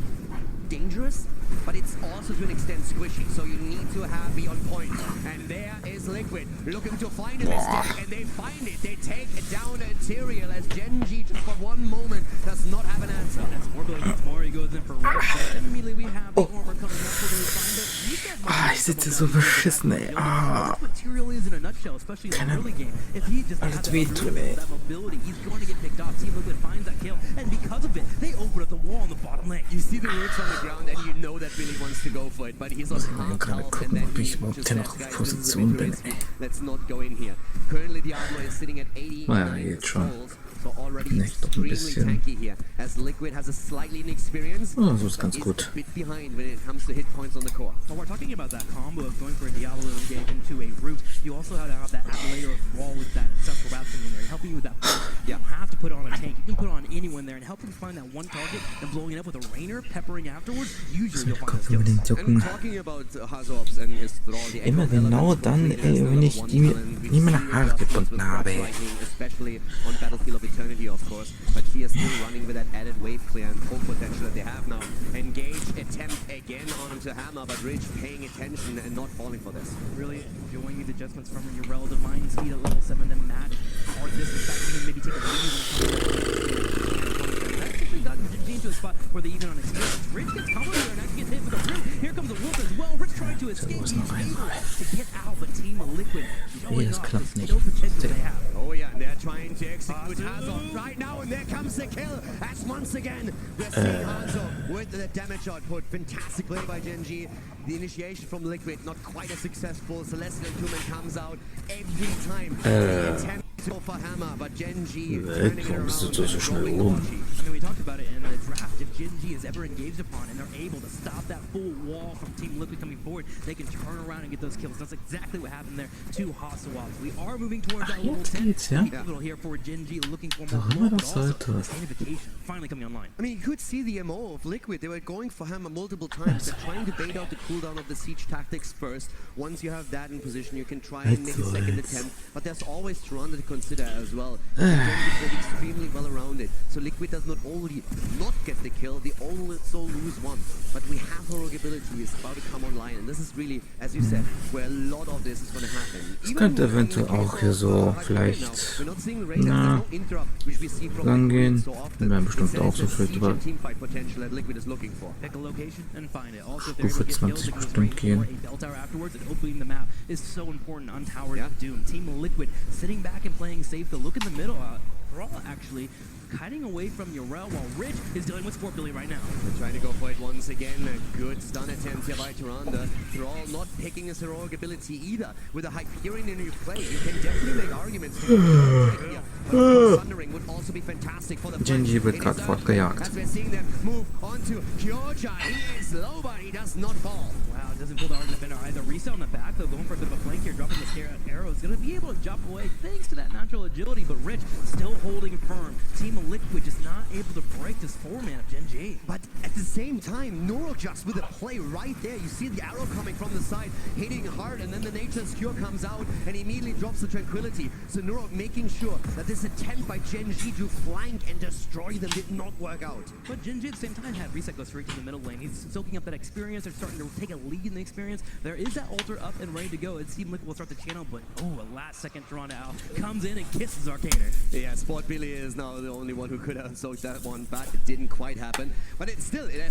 dangerous, but it's also to an extent squishy, so you need to be on point. And there is Liquid looking to find a mistake, and they find it. They take it down to Tyrael as Gen G just for one moment does not have an answer. That's more Billy gets more, he goes in for Rich, but immediately we have the armor coming up for Billy find it. Ich sitze so beschissen, ey. That's what Tyrael is in a nutshell, especially in the early game. If he just has that mobility, he's going to get picked off. Team Liquid finds that kill, and because of it, they open up the wall on the bottom lane. You see the roots on the ground, and you know that Billy wants to go for it, but he's on half health, and then he just says, guys, let's not go in here. Currently, Diablo is sitting at 89 souls. So already extremely tanky here, as Liquid has a slightly inexperienced, so ist ganz gut. a bit behind when it comes to hit points on the core. Well, we're talking about that combo of going for a Diablo engage into a root. You also have to have that Ablator wall with that central route in there, helping you with that. You don't have to put it on a tank. You can put it on anyone there and help you find that one target and blowing it up with a Rainer, peppering afterwards. Usually you'll find those kills. And talking about Hazorps and his thrall, the Immer genau dann, wenn ich die meine Haare gebunden habe. Especially on Battlefield of Eternity, of course, but he is still running with that added wave clear and full potential that they have now. Engage, attempt again onto Hammer, but Rich paying attention and not falling for this. Really enjoying these adjustments from your relative mind speed at level 7 to match. Or this is back to maybe take a lead and that's actually gotten Genji into a spot where they even on experience. Rich gets comboed here and actually gets hit with a root. Here comes the wolf as well. Rich trying to escape. He's able to get out, but Team Liquid showing off the skill potential they have. Oh yeah, and they're trying to execute Hanzo right now, and there comes the kill. As once again, we're seeing Hanzo with the damage output. Fantastic play by Genji. The initiation from Liquid not quite as successful. Celestial Human comes out every time. Attempt to go for Hammer, but Genji turning it around. I mean, we talked about it in the draft. If Genji is ever engaged upon and they're able to stop that full wall from Team Liquid coming forward, they can turn around and get those kills. That's exactly what happened there to Hasselhoff. We are moving towards that level 10. Pivotal here for Genji, looking for more blood, but also the standification finally coming online. I mean, you could see the MO of Liquid. They were going for Hammer multiple times. They're trying to bait out the cooldown of the siege tactics first. Once you have that in position, you can try and make a second attempt. But there's always Toronto to consider as well. Genji played extremely well around it. So Liquid does not only not get the kill, they also lose one. But we have heroic ability is about to come online. And this is really, as you said, where a lot of this is going to happen. Es könnte eventuell auch hier so vielleicht langehen. Wir werden bestimmt auch so viel drüber. Stufe 20 bestimmt gehen. Team Liquid sitting back and playing safe. The look in the middle. Thrall actually hiding away from Urel while Rich is dealing with Sport Billy right now. They're trying to go for it once again. A good stun attempt here by Tyrande. Thrall not picking his heroic ability either. With a Hyperion in your play, you can definitely make arguments for here. But Thundering would also be fantastic for the Genji wird gerade fortgejagt. As we're seeing them move onto Kyoja. He is low, but he does not fall. Wow, doesn't pull the hard defender either. Reset on the back though, going for a bit of a flank here, dropping the scare arrow. Is going to be able to jump away thanks to that natural agility, but Rich still holding firm. Team Liquid just not able to break this 4-man of Genji. But at the same time, Noro just with a play right there. You see the arrow coming from the side, hitting hard, and then the Nature's Cure comes out and immediately drops the Tranquility. So Noro making sure that this attempt by Genji to flank and destroy them did not work out. But Genji at the same time had Reset go straight to the middle lane. He's soaking up that experience. They're starting to take a lead in the experience. There is that altar up and ready to go. It seemed like we'll start the channel, but a last second Toronto out comes in and kisses Arcaner. Yeah, Sport Billy is now the only one who could have soaked that one, but it didn't quite happen. But there's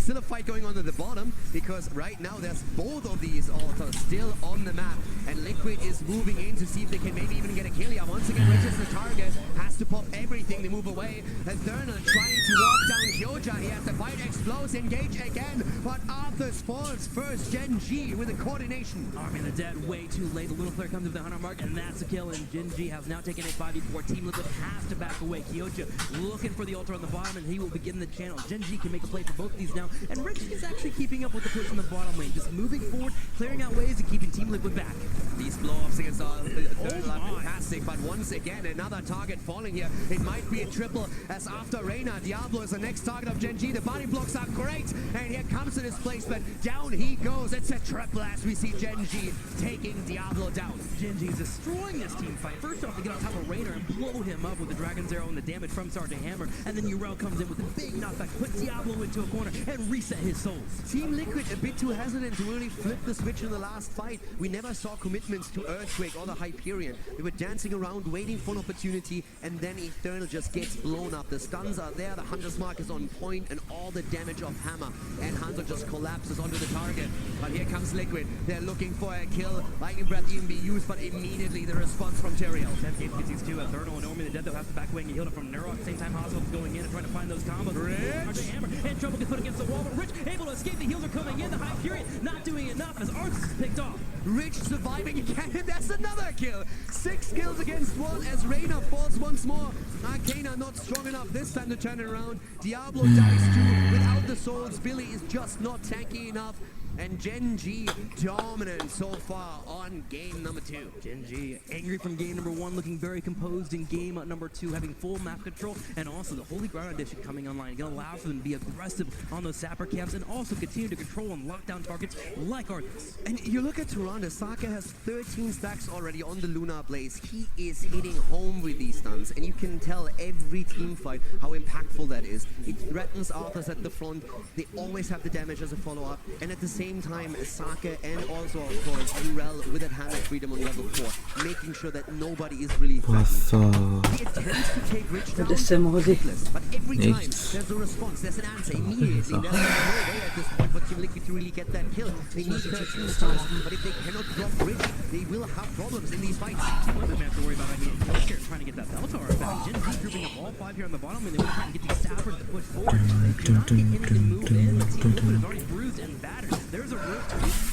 still a fight going on at the bottom, because right now there's both of these altars still on the map, and Liquid is moving in to see if they can maybe even get a kill here. Once again, Rich is the target, has to pop everything to move away. Eternal trying to walk down Kyoja here as the fight explodes, engage again, but Arthur's falls first. Genji with the coordination. Army of the Dead way too late. The little player comes with the 100 mark, and that's a kill, and Genji has now taken a 5v4. Team Liquid has to back away. Kyoja looking for the altar on the bottom, and he will begin the channel. Genji can make a play for both of these now, and Rich is actually keeping up with the push in the bottom lane, just moving forward, clearing out ways, and keeping Team Liquid back. These blow-ups against Eternal are fantastic, but once again, another target falling here. It might be a triple, as after Reyna, Diablo is the next target of Genji. The body blocks are great, and here comes the displacement. Down he goes. It's a triple as we see Genji taking Diablo down. Genji is destroying this team fight. First off, they get on top of Reyna and blow him up with the Dragon's Arrow and the damage from Sergeant Hammer, and then Urel comes in with a big knockback, put Diablo into a corner, and reset his souls. Team Liquid a bit too hesitant to really flip the switch in the last fight. We never saw commitments to Earthquake or the Hyperion. They were dancing around, waiting for an opportunity, and then Eternal just gets blown up. The stuns are there, the Hunter's Mark is on point, and all the damage of Hammer, and Hunter just collapses onto the target. But here comes Liquid. They're looking for a kill. Lightning Breath even be used, but immediately the response from Teriel. 10 gets these two. Eternal and Army of the Dead, they'll have to back away and get healed up from Nero. At the same time, Hospital's going in and trying to find those combos. Rich! Hammer and Trouble gets put against the wall, but Rich able to escape. The heals are coming in. The Hyperion not doing enough as Arthur is picked off. Rich surviving again, and that's another kill. 6 kills against 1 as Reyna falls once more. Arcana not strong enough this time to turn it around. Diablo dies too without the souls. Billy is just not tanky enough. And Genji dominant so far on game number 2. Genji angry from game number 1, looking very composed in game number 2, having full map control, and also the Holy Ground Edition coming online. Gonna allow for them to be aggressive on those sapper camps and also continue to control and lock down targets like Arthas. And you look at Toronto, Saka has 13 stacks already on the Lunar Blaze. He is hitting home with these stuns, and you can tell every team fight how impactful that is. It threatens Arthas at the front. They always have the damage as a follow-up, and at the same same time, Sake and also, of course, Urel with that hand of freedom on level 4, making sure that nobody is really threatened. He attempts to take Rich down, but every time there's a response, there's an answer immediately. There's no way at this point for Team Liquid to really get that kill. They need 13 stars, but if they cannot drop Rich, they will have problems in these fights. What does have to worry about? I mean, Healthcare trying to get that Bell Tower back. Gen Z grouping up all 5 here on the bottom, and they're trying to get these Sappers to push forward. They do not get anything to move in. The Team Liquid is already bruised and battered. There's a root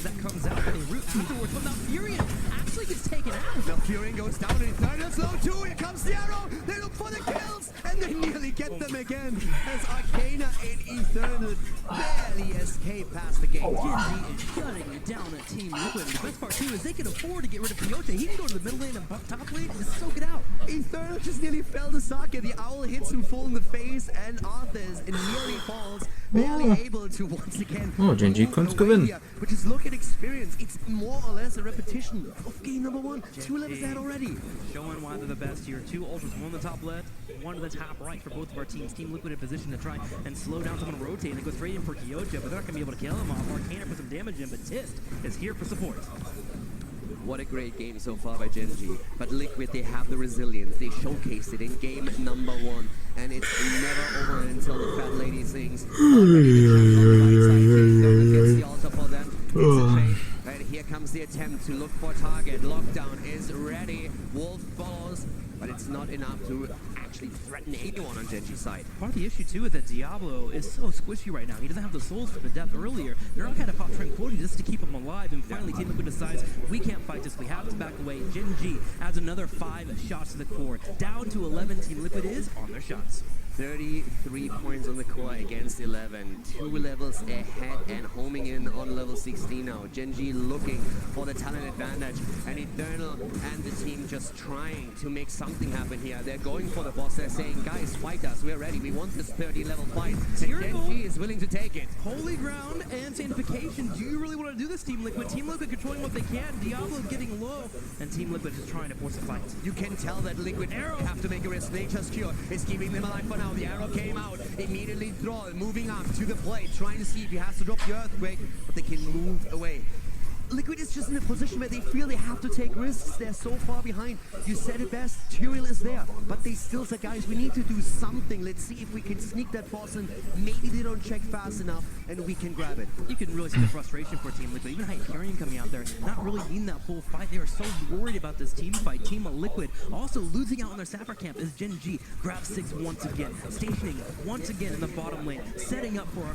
that comes out, and a root afterwards, but Malfurion actually gets taken out. Malfurion goes down in third slow too. Here comes the arrow. They look for the kills, and they nearly get them again. As Arcana and Eternal barely escape past the gate. Gen Z is shutting it down at Team Liquid. The best part too is they can afford to get rid of Pioche. He can go to the middle lane and top lane and just soak it out. Eternal just nearly fell to Sake. The owl hits him full in the face, and Arthas nearly falls. Barely able to once again. Oh, Gen G kann's gewinnen. But just look at experience. It's more or less a repetition of game number 1. 2 levels ahead already. Showing why they're the best here. 2 ultras, one on the top left, one to the top right for both of our teams. Team Liquid in position to try and slow down someone rotating. They go straight in for Kyoto, but they're not going to be able to kill him off. Arcana put some damage in, but Tist is here for support. What a great game so far by Gen G. But Liquid, they have the resilience. They showcased it in game number 1. And it's never over until the fat lady sings. Already gets the altar for them. It's a trade. And here comes the attempt to look for target. Lockdown is ready. Wolf follows. But it's not enough to actually threaten anyone on Gen G's side. Part of the issue too is that Diablo is so squishy right now. He doesn't have the souls for the death earlier. They're all kind of pop tranquility just to keep him alive. And finally, Team Liquid decides we can't fight this. We have to back away. Gen G adds another 5 shots to the core. Down to 11. Team Liquid is on their shots. 33 points on the core against 11. 2 levels ahead and homing in on level 16 now. Gen G looking for the talent advantage. And Eternal and the team just trying to make something happen here. They're going for the boss. They're saying, guys, fight us. We're ready. We want this 30 level fight. And Gen G is willing to take it. Holy ground and sanctification. Do you really want to do this, Team Liquid? Team Liquid controlling what they can. Diablo getting low. And Team Liquid is trying to force a fight. You can tell that Liquid have to make a risk. Nature's Cure is keeping them alive for now. The arrow came out. Immediately Thrall moving up to the plate. Trying to see if he has to drop the Earthquake. But they can move away. Liquid is just in a position where they feel they have to take risks. They're so far behind. You said it best. Tyrael is there. But they still said, guys, we need to do something. Let's see if we can sneak that boss in. Maybe they don't check fast enough and we can grab it. You can really see the frustration for Team Liquid. Even Hyperion coming out there, not really needing that full fight. They are so worried about this team fight. Team Liquid also losing out on their Sapphire camp as Gen G grabs 6 once again. Stationing once again in the bottom lane. Setting up for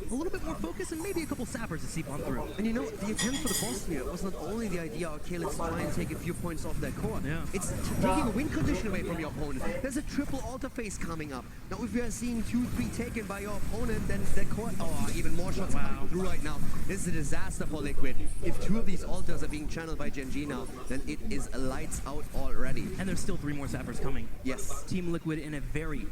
a little bit more focus and maybe a couple Sappers to seep on through. And you know, the attempt for the boss here was not only the idea, okay, let's try and take a few points off their core. Yeah. It's taking a win condition away from your opponent. There's a triple altar phase coming up. Now, if we are seeing 2-3 taken by your opponent, then the core, even more shots coming through right now. This is a disaster for Liquid. If 2 of these altars are being channeled by Gen G now, then it is lights out already. And there's still 3 more Sappers coming. Yes. Team Liquid in a very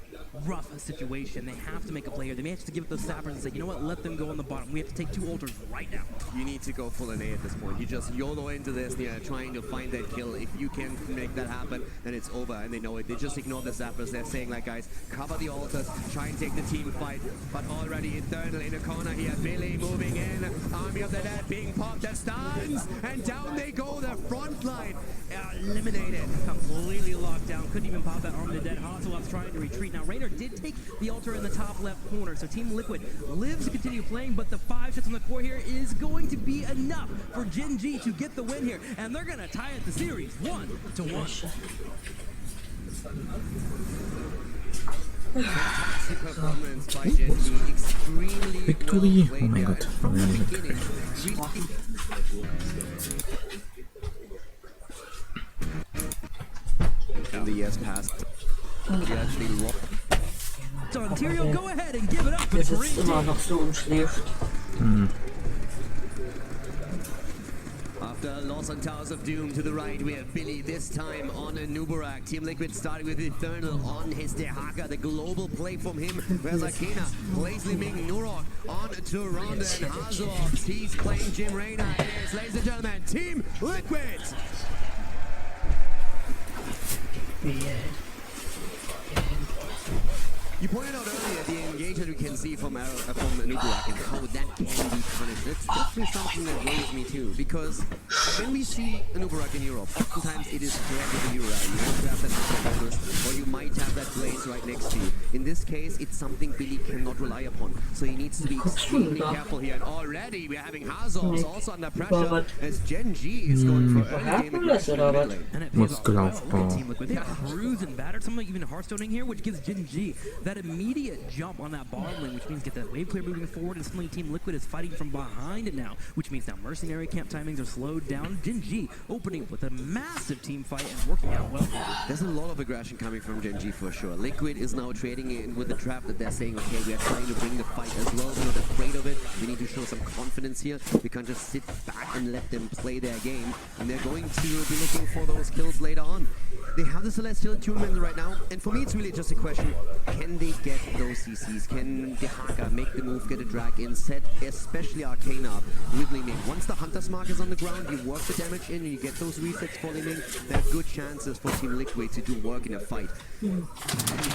rough situation. They have to make a play here. They may have to give it those Sappers and say, you know what, let them go on the bottom. We have to take 2 altars right now. You need to go full NA at this point. You just YOLO into this, trying to find that kill. If you can make that happen, then it's over, and they know it. They just ignore the Zappers. They're saying, like, guys, cover the altars, try and take the team fight. But already Eternal in a corner here. Billy moving in. Army of the Dead being popped as stuns, and down they go. The front line eliminated. Completely locked down. Couldn't even pop that Army of the Dead. Ocelot's trying to retreat. Now, Raynor did take the altar in the top left corner, so Team Liquid lives to continue playing, but the 5 shots on the core here is going to be enough for Gen G to get the win here, and they're going to tie it the series 1-1. Fantastic performance by Gen G. Extremely Victory! well Oh mein Gott, haben wir nicht beginning. And the years passed. He actually lost. So Ontario, go ahead and give it up for Der the sitzt Green immer Team. noch so und schläft. After loss on Towers of Doom to the right, we have Billy this time on a Nubarak. Team Liquid starting with Eternal on his Dehaka. The global play from him. Whereas Arcana plays Liming Nurok on to Ronda and Hazov. He's playing Jim Raynor. It is, ladies and gentlemen, Team Liquid. You pointed out earlier the engagement we can see from Nuburak and how that can be punished. It's definitely something that worries me too, because when we see Nuburak in Europe, oftentimes it is paired with a Ura. You want to have that bonus, or you might have that blaze right next to you. In this case, it's something Billy cannot rely upon, so he needs to be extremely careful here. And already we're having Hazords also under pressure as Gen G is going for early game aggression in mid lane. And it Muskelaufbau. Team Liquid, they cruise and battered, something even Hearthstoning here, which gives Gen G that immediate jump on that bottom lane, which means get that wave clear moving forward, and suddenly Team Liquid is fighting from behind it now, which means now mercenary camp timings are slowed down. Gen G opening up with a massive team fight and working out well. There's a lot of aggression coming from Gen G for sure. Liquid is now trading in with the trap that they're saying, okay, we are trying to bring the fight as well. We're not afraid of it. We need to show some confidence here. We can't just sit back and let them play their game. And they're going to be looking for those kills later on. They have the Celestial attunement right now, and for me it's really just a question, can they get those CCs? Can the Haka make the move, get a drag in, set especially Arcana up with Li Ming? Once the Hunter's Mark is on the ground, you work the damage in, and you get those resets for Li Ming, there are good chances for Team Liquid to do work in a fight. You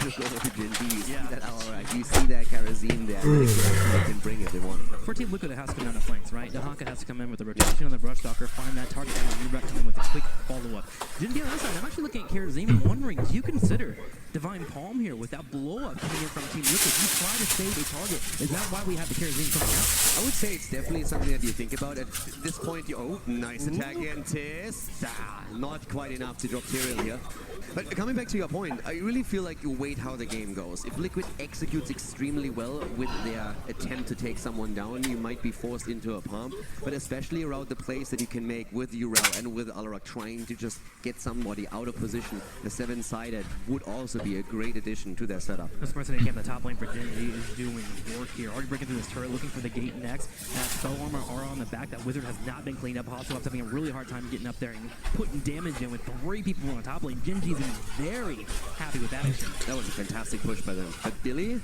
just go over to Gen G, you see that Aura, you see that Karazim there, and they can bring it, they want. For Team Liquid, it has to come down the flanks, right? The Haka has to come in with the rotation on the Brushstalker, find that target, and Rubek come in with a quick follow-up. Gen G on the other side, I'm actually looking at Karazim and wondering, do you consider Divine Palm here with that blow-up coming in from Team Liquid? You try to save a target. Is that why we have the Karazim coming out? I would say it's definitely something that you think about. At this point, oh, nice attack again, Tis. Not quite enough to drop Tyrael here. But coming back to your point, I really feel like you wait how the game goes. If Liquid executes extremely well with their attempt to take someone down, you might be forced into a palm. But especially around the plays that you can make with Urel and with Alarak trying to just get somebody out of position, the 7-sided would also be a great addition to their setup. This mercenary camp, the top lane for Gen G is doing work here. Already breaking through this turret, looking for the gate next. That spell armor aura on the back. That wizard has not been cleaned up. Hostile having a really hard time getting up there and putting damage in with 3 people on the top lane. Gen G's very happy with that action. That was a fantastic push by them. But Billy,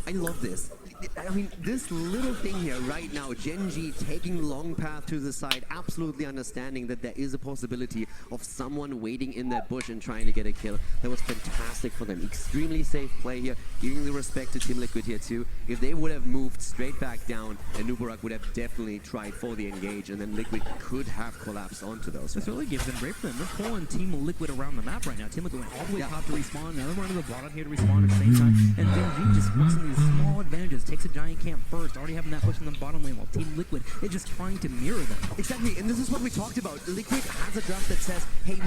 I love this. I mean, this little thing here right now, Gen G taking long path to the side, absolutely understanding that there is a possibility of someone waiting in that bush and trying to get a kill. That was fantastic for them. Extremely safe play here, giving the respect to Team Liquid here too. If they would have moved straight back down, and Nuburak would have definitely tried for the engage, and then Liquid could have collapsed onto those. This really gives them great for them. They're pulling Team Liquid around the map right now. Team Liquid went all the way top to respawn, another one to the bottom here to respawn at the same time, and Gen G just works in these small advantages, takes a giant camp first, already having that push in the bottom lane, while Team Liquid is just trying to mirror them. Exactly, and this is what we talked about. Liquid has a draft that says, hey,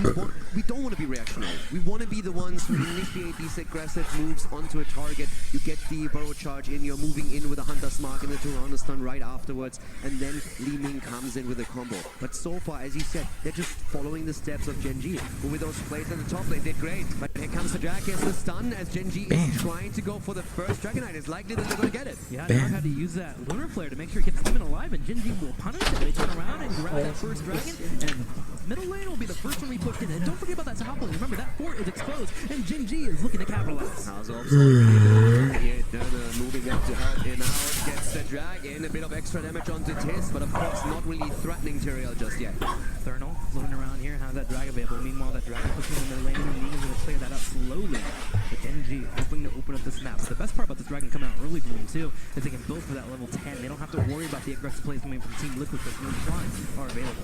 we don't want to be reactionary. We want to be the ones who initiate these aggressive moves onto a target. You get the burrow charge in, you're moving in with a Hunter's Mark and the Toronto stun right afterwards, and then Li Ming comes in with a combo. But so far, as you said, they're just following the steps of Gen G, who with those plays at the top lane did great. But here comes the drag, here's the stun, as Gen G is trying to go for the first Dragonite. It's likely that they're going to get it. Yeah, Dark had to use that Lunar Flare to make sure he keeps Steven alive, and Gen G will punish it. They turn around and grab that first dragon, and middle lane will be the first one we pushed in. And don't forget about that top lane. Remember, that fort is exposed, and Gen G is looking to capitalize. Moving up to help him out, gets the dragon, a bit of extra damage onto Tis, but of course not really threatening Tyrael just yet. Thurnal floating around here, has that dragon available. Meanwhile, that dragon pushing in the lane, and Negan's going to clear that up slowly. But Gen G hoping to open up this map. But the best part about this dragon coming out early for them too is they can build for that level 10. They don't have to worry about the aggressive plays coming from Team Liquid because no shrines are available.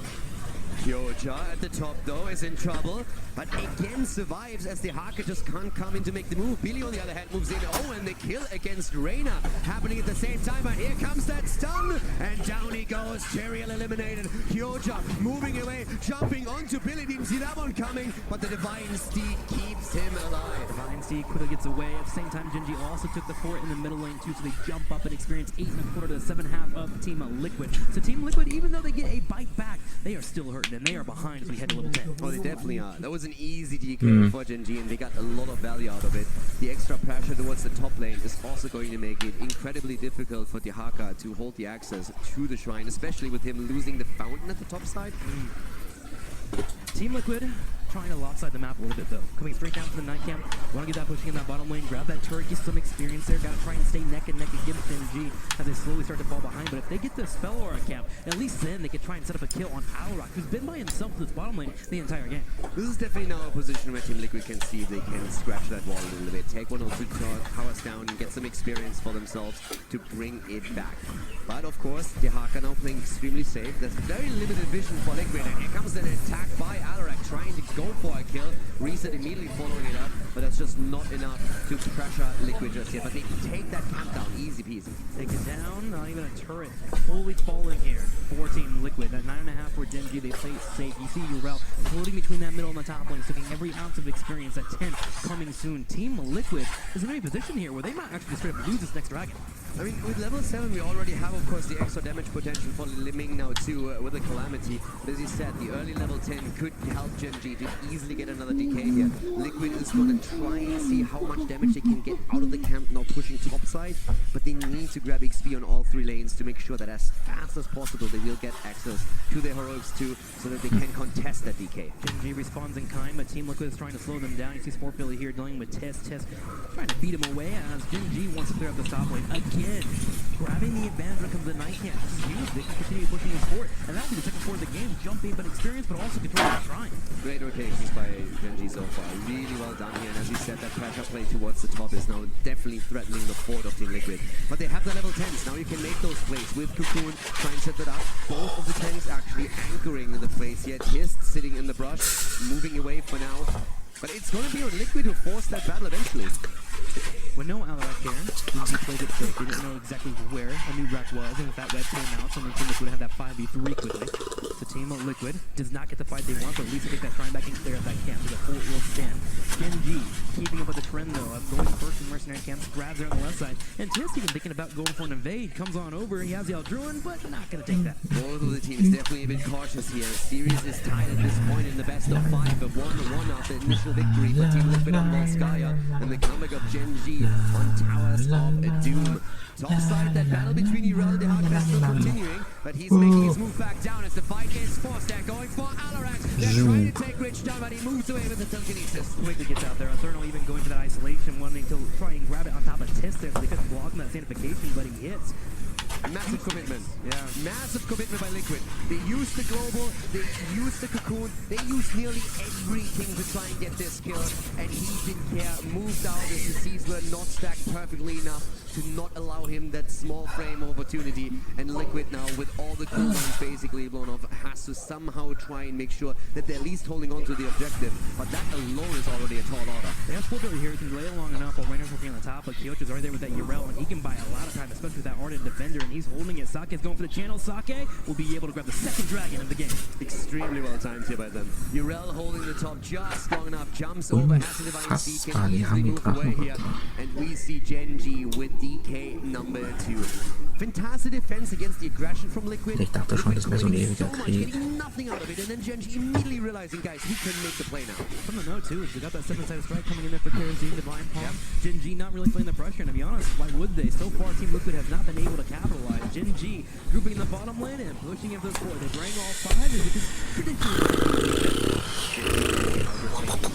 Kyoja at the top though is in trouble, but again survives as the Haka just can't come in to make the move. Billy on the other hand moves in. Oh, and the kill against Reyna happening at the same time, but here comes that stun, and down he goes. Tyrael eliminated. Kyoja moving away, jumping onto Billy. Didn't see that one coming, but the Divine Steed keeps him alive. Divine Steed quickly gets away. At the same time, Gen G also took the fort in the middle lane too, so they jump up and experience 8.25 to the 7.5 of Team Liquid. So Team Liquid, even though they get a bite back, they are still hurting, and they are behind as we head to level 10. Oh, they definitely are. That was an easy DK for Gen G, and they got a lot of value out of it. The extra pressure towards the top lane is also going to make it incredibly difficult for the Haka to hold the access to the shrine, especially with him losing the fountain at the top side. Team Liquid trying to lopside the map a little bit, though. Coming straight down to the night camp. Want to get that pushing in that bottom lane. Grab that turret, get some experience there. Got to try and stay neck and neck against NG as they slowly start to fall behind. But if they get the spell aura camp, at least then they can try and set up a kill on Alrock, who's been by himself to this bottom lane the entire game. This is definitely now a position where Team Liquid can see if they can scratch that wall a little bit, take one or two towers down and get some experience for themselves to bring it back. But of course, the Haka now playing extremely safe. There's very limited vision for Liquid, and here comes an attack by Alrock trying to go for a kill. Reset immediately following it up, but that's just not enough to pressure Liquid just yet. But they can take that camp down, easy peasy. Take it down, not even a turret. Fully fallen here for Team Liquid. At 9.5 for Genji, they play it safe. You see Urel floating between that middle and the top lane, taking every ounce of experience. At 10 coming soon. Team Liquid is in a position here where they might actually straight up lose this next dragon. I mean, with level 7, we already have, of course, the extra damage potential for Liming now, too, with the Calamity. But as you said, the early level 10 could help Genji to easily get another DK here. Liquid is going to try and see how much damage they can get out of the camp now, pushing topside. But they need to grab XP on all 3 lanes to make sure that as fast as possible they will get access to their heroics, too, so that they can contest that DK. Genji responds in kind, but Team Liquid is trying to slow them down. You see Sportbilly here dealing with Test trying to beat him away as Genji wants to clear up the top lane again. Grabbing the advantage when it comes to night camp. This is huge. They can continue pushing this forward. And that'll be the second forward of the game. Jumping, but experience, but also controlling the shrine. Great rotations by Genji so far. Really well done here. And as you said, that pressure play towards the top is now definitely threatening the fort of Team Liquid. But they have the level 10s. Now you can make those plays with Cocoon. Try and set that up. Both of the tanks actually anchoring the place here. Tist sitting in the brush, moving away for now. But it's going to be on Liquid to force that battle eventually. With no Alrock there, he played it safe. They didn't know exactly where a new Rack was, and if that web came out, some of the team would have that 5v3 quickly. The Team Liquid does not get the fight they want, but at least they take that shrine back and clear up that camp, so the fort will stand. Genji keeping up with the trend, though, of going first in mercenary camps, grabs there on the left side, and Tist even thinking about going for an invade, comes on over, he has the Aldruin, but not going to take that. Both of the teams definitely a bit cautious here. The series is tied at this point in the best of 5, but 1-1 after initial victory for Team Liquid on Volskaya, and the comeback of Genji on Towers of Doom. Topside, that battle between Urel and the Haka is still continuing, but he's making his move back down as the fight is forced. They're going for Alrock. They're trying to take Rich down, but he moves away with the telekinesis. Quickly gets out there. Eternal even going for that isolation, wanting to try and grab it on top of Tist there, so they couldn't block him that sanification, but he hits. Massive commitment. Yeah. Massive commitment by Liquid. They used the global, they used the cocoon, they used nearly everything to try and get this kill, and he didn't care. Moved out as the seas were not stacked perfectly enough to not allow him that small frame opportunity. And Liquid now, with all the cooldowns basically blown off, has to somehow try and make sure that they're at least holding on to the objective. But that alone is already a tall order. They have Sportbilly here, he can delay it long enough while Rainer's working on the top, but Kyoto's right there with that Urel, and he can buy a lot of time, especially with that Ardent Defender, and he's holding it. Sake's going for the channel. Sake will be able to grab the second dragon of the game. Extremely well timed here by them. Urel holding the top just long enough, jumps over, has a divine seed, can easily move away here, and we see Genji with DK number 2. Fantastic defense against the aggression from Liquid. Ich dachte schon, das wäre so ein ewiger much, Krieg. getting nothing out of it, and then Genji immediately realizing, guys, we can make the play now. From the note too, is they got that 7-sided strike coming in there for Kerosene, Divine Palm. Yep. Genji not really playing the pressure, and to be honest, why would they? So far, Team Liquid has not been able to capitalize. Genji grouping in the bottom lane and pushing him to the floor. They bring all 5, and it is ridiculous.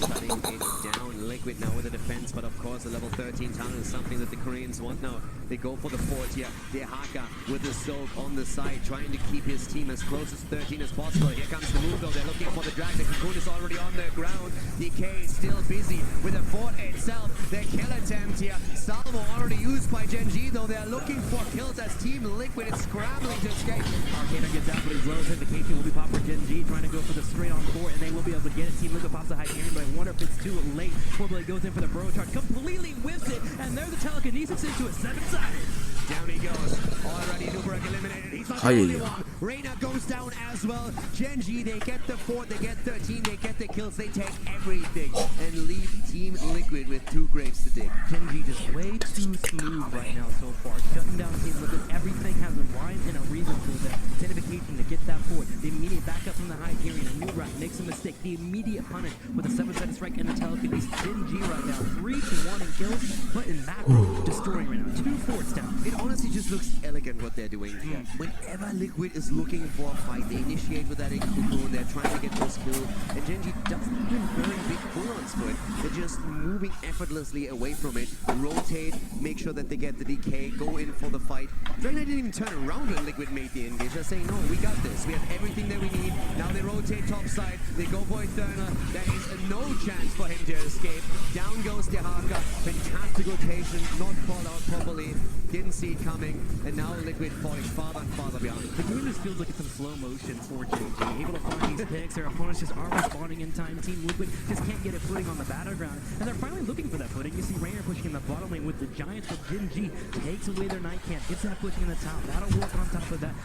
Cutting it down. Liquid now with the defense, but of course, the level 13 tunnel is something that the Koreans want now. They go for the fort here. De Haka with the soak on the side, trying to keep his team as close as 13 as possible. Here comes the move, though. They're looking for the drag. The cocoon is already on the ground. DK is still busy with the fort itself. The kill attempt here. Salvo already used by Genji, though. They're looking for kills as Team Liquid is scrambling to escape. Arcana gets out, but his low certification will be popped for Genji, trying to go for the straight on fort, and they will be able to get it. Team Liquid pops the Hyperion, but I wonder if it's too late. Sportbilly goes in for the bro charge, completely whiffs it, and there's the telekinesis into a 7-sided. Down he goes. Already Nubrek eliminated. He's not the only one. Reina goes down as well. Genji, they get the fort, they get 13, they get the kills, they take everything and leave Team Liquid with 2 graves to dig. Genji just way too smooth right now so far. Shutting down Team Liquid. Everything has a rhyme and a reason to that. Identification to get that fort. The immediate backup from the Hyperion. A new rack makes a mistake. the immediate punish with a 7-sided strike and a telekinesis. Gen.G right now, 3-1 in kills, but in macro, destroying right now. 2 forts down. It honestly just looks elegant what they're doing here. Whenever Liquid is looking for a fight, they initiate with that cocoon, they're trying to get this kill, and Gen.G doesn't even very big pull-ons for it. They're just moving effortlessly away from it, rotate, make sure that they get the DK, go in for the fight. Dragon didn't even turn around when Liquid made the engage. They're saying, no, we got this. We have everything that we need. Now they rotate top side. They go for Eterna. There is no chance for him to escape. Down goes Dehaka. Fantastic rotation. Not called out properly. Didn't see it coming. And now Liquid falling farther and farther behind. The game just feels like it's in slow motion for Gen.G. Able to find these picks. Their opponents just aren't responding in time. Team Liquid just can't get a footing on the battleground. And they're finally looking for that footing. You see Rainer pushing in the bottom lane with the Giants, but Gen.G takes away their night camp. Gets that pushing in the top. That'll work on top of that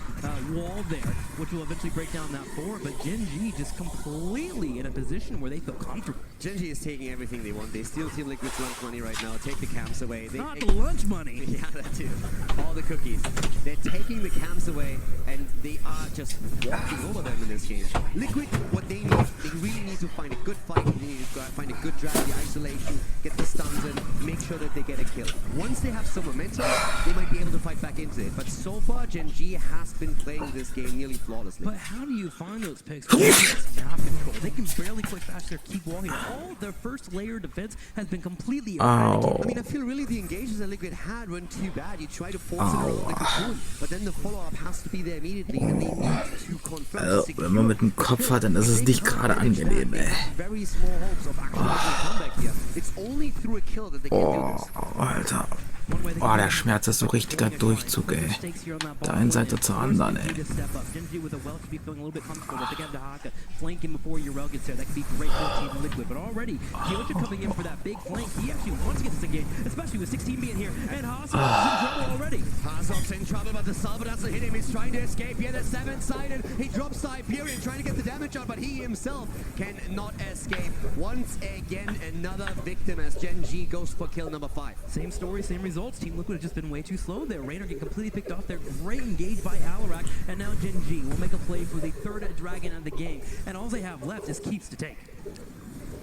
wall there, which will eventually break down that fort. But Gen.G just completely in a position where they feel comfortable. Gen.G is taking everything they want. They steal Team Liquid's lunch money right now. Take the camps away. Not the lunch money. Yeah, that too. All the cookies. They're taking the camps away, and they are just walking over them in this game. Liquid, what they need, they really need to find a good fight. They need to find a good drag, the isolation, get the stuns in, make sure that they get a kill. Once they have some momentum, they might be able to fight back into it. But so far, Gen.G has been playing this game nearly flawlessly. But how do you find those picks when it's map control? They can barely quick bash their keep wall here. All their first layer defense has been completely eradicated. I mean, I feel really the engages that Liquid had weren't too bad. You try to force it around the cocoon, but then the follow-up has to be there immediately, and they need to confirm. Wenn man mit dem Kopf hat, dann ist es nicht gerade angenehm, ey. Very small hopes of actually making a comeback here. It's only through a kill that they can do this. Alter. Oh, der Schmerz ist so richtiger Durchzug, ey. Der einen Seite zur anderen, ey. Hazov's in trouble, but the Salva doesn't hit him. He's trying to escape. Here, the 7-sided. He drops Siberian, trying to get the damage out, but he himself cannot escape. Once again, another victim as Gen.G goes for kill number 5. Same story, same results. Team Liquid has just been way too slow there. Rainer getting completely picked off there. Great engage by Alarak, and now Gen.G will make a play for the third dragon of the game. And all they have left is keeps to take.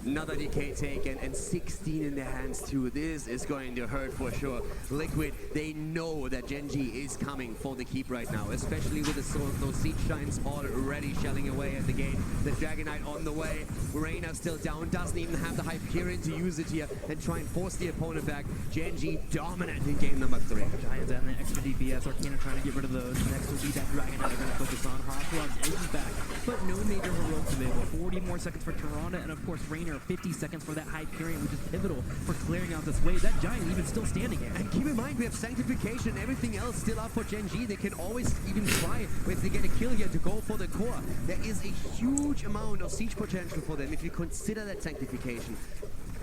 Another DK taken and 16 in their hands too. This is going to hurt for sure. Liquid, they know that Gen.G is coming for the keep right now, especially with those siege shines already shelling away at the gate. The Dragon Knight on the way. Rainer still down, doesn't even have the Hyperion to use it here and try and force the opponent back. Gen.G dominant in game number 3. Giants and the extra DPS. Arcana trying to get rid of those. Next will be that Dragon Knight they're going to focus on. Hawklogs is back, but no major heroics available. 40 more seconds for Tyrande, and of course Rainer 50 seconds for that Hyperion, which is pivotal for clearing out this wave. That Giant even still standing here. And keep in mind, we have Sanctification, everything else still up for Gen.G. They can always even try, if they get a kill here, to go for the core. There is a huge amount of siege potential for them if you consider that Sanctification.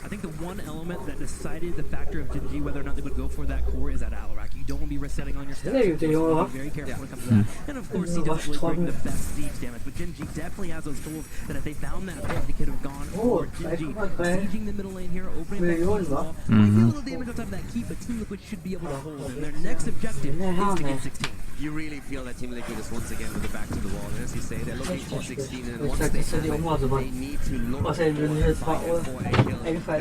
I think the one element that decided the factor of Gen.G whether or not they would go for that core is that Alarak. You don't want to be resetting on your stats. So be very careful when it comes to that. And of course, he doesn't really bring the best siege damage, but Gen.G definitely has those tools that if they found that pick, they could have gone for Gen.G. Sieging the middle lane here, opening back the wall. Might be a little damage on top of that keep, but Team Liquid should be able to hold. And their next objective is to get 16. You really feel that Team Liquid is once again with the back to the wall. And as you say, they're looking for 16, and once they have it, they need to look for a kill.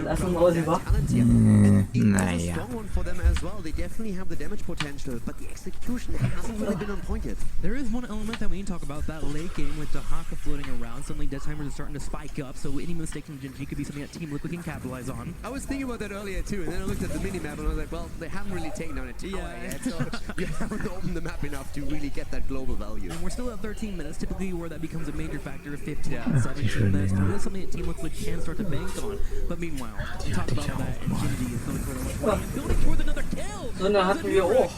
Naja. Strong one for them as well. They definitely have the damage potential, but the execution hasn't really been on point yet. There is one element that we need to talk about, that late game with Dehaka floating around. Suddenly death timers are starting to spike up, so any mistake from Gen.G could be something that Team Liquid can capitalize on. I was thinking about that earlier too, and then I looked at the minimap and I was like, well, they haven't really taken down a tower yet, so you haven't opened the map enough to really get that global value. And we're still at 13 minutes, typically where that becomes a major factor, 15, 17 minutes. But it is something that Team Liquid can start to bank on. But meanwhile, we talk about that, and Gen.G is building toward a 120 and building toward another kill. So eine hatten wir auch.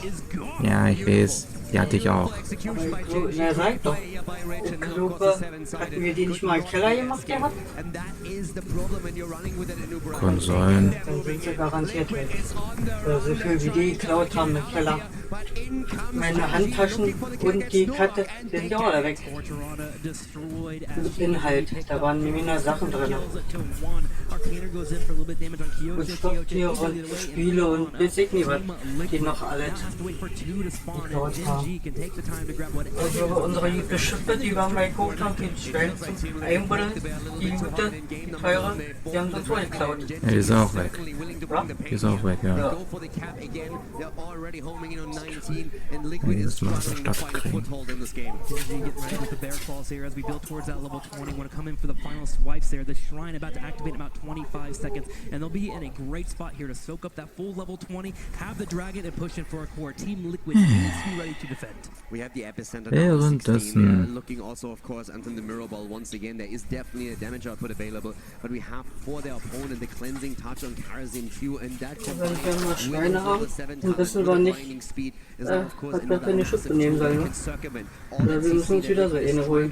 Ja, ich weiß. Die hatte ich auch. Na, sag doch. Ich glaube, hatten wir die nicht mal im Keller gemacht gehabt? Konsolen. Dann sind sie garantiert weg. So viel wie die geklaut haben im Keller. Meine Handtaschen und die Karte sind ja auch alle weg. Inhalt, da waren nämlich nur Sachen drin. Und Stofftiere und Spiele und weiß ich nicht was, die noch alle geklaut haben. Genji can take the time to grab whatever. Also unsere Geschippe, die wir mal geguckt haben, die stellen zum Einbuddeln, die gute, die teure, die haben das wohl geklaut. Ja, die ist auch weg. Die ist auch weg, ja. Ja. Nee, das mal so Stadt kriegen. Genji getting ready with the bear claws here as we build towards that level 20. Want to come in for the final swipes there. The shrine about to activate in about 25 seconds, and they'll be in a great spot here to soak up that full level 20, have the dragon, and push in for a core. Team Liquid needs to be ready to defend. We have the epicenter now at 16, Währenddessen looking also, of course, onto the mirror ball once again. There is definitely a damage output available, but we have for their opponent the cleansing touch on Karazin Q, and that Wenn wir mal Schweine haben, dann wissen wir nicht, was wir für eine Schippe nehmen sollen. Ne? Oder wir müssen uns wieder so eine holen.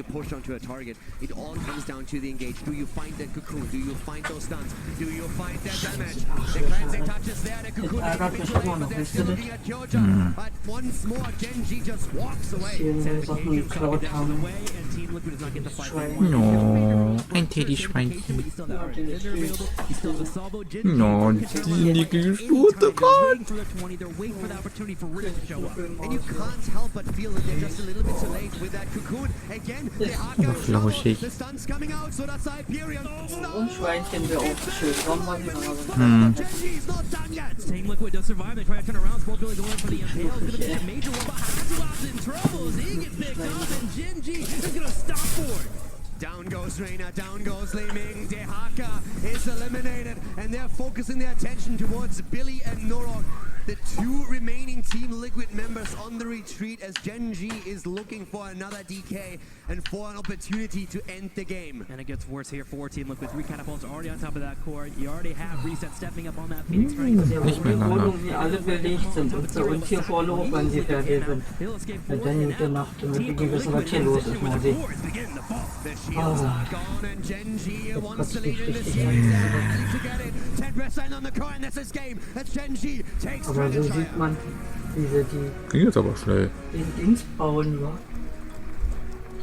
It all comes down to the engage. Do you find that cocoon? Do you find those stuns? Do you find that damage? The cleansing touch is there. The cocoon is Ärgert mich immer noch, weißt du das? looking at Kyoja, but once more Genji just walks away. Die wir Sachen geklaut haben. No, ein Teddyschweinchen. No, die nickel Stute, Mann. And you can't help but feel that they're just a little bit too late with that cocoon. Again, the Flauschig. the stun's coming out, so that's Hyperion. Und Schweinchen wäre auch schön. Warum war die noch? Genji's not done yet. Team Liquid does survive. They try to turn around. Spoke really going for the impale. It's going to be a major one, but Hatsua's in trouble. He gets picked up, and Genji is going to stop for it. Down goes Reina, down goes Li Ming. Dehaka is eliminated, and they're focusing their attention towards Billy and Norok, the two remaining Team Liquid members on the retreat, as Genji is looking for another DK and for an opportunity to end the game. And it gets worse here for Team Liquid. 3 catapults already on top of that core. You already have Reset stepping up on that Phoenix strength. Nicht mehr lange. Wohnung, wie alle belegt sind und hier vorne wenn sie fertig sind. Wenn dann gute Nacht, damit wir wissen, was hier los ist, mal sehen. The shield's not gone, and Genji wants to lead in this series. They're likely to get it. 10% on the core, and this is game as Genji takes Aber so Treasure. sieht man, wie sie Ging jetzt aber schnell. den Dings bauen, wa?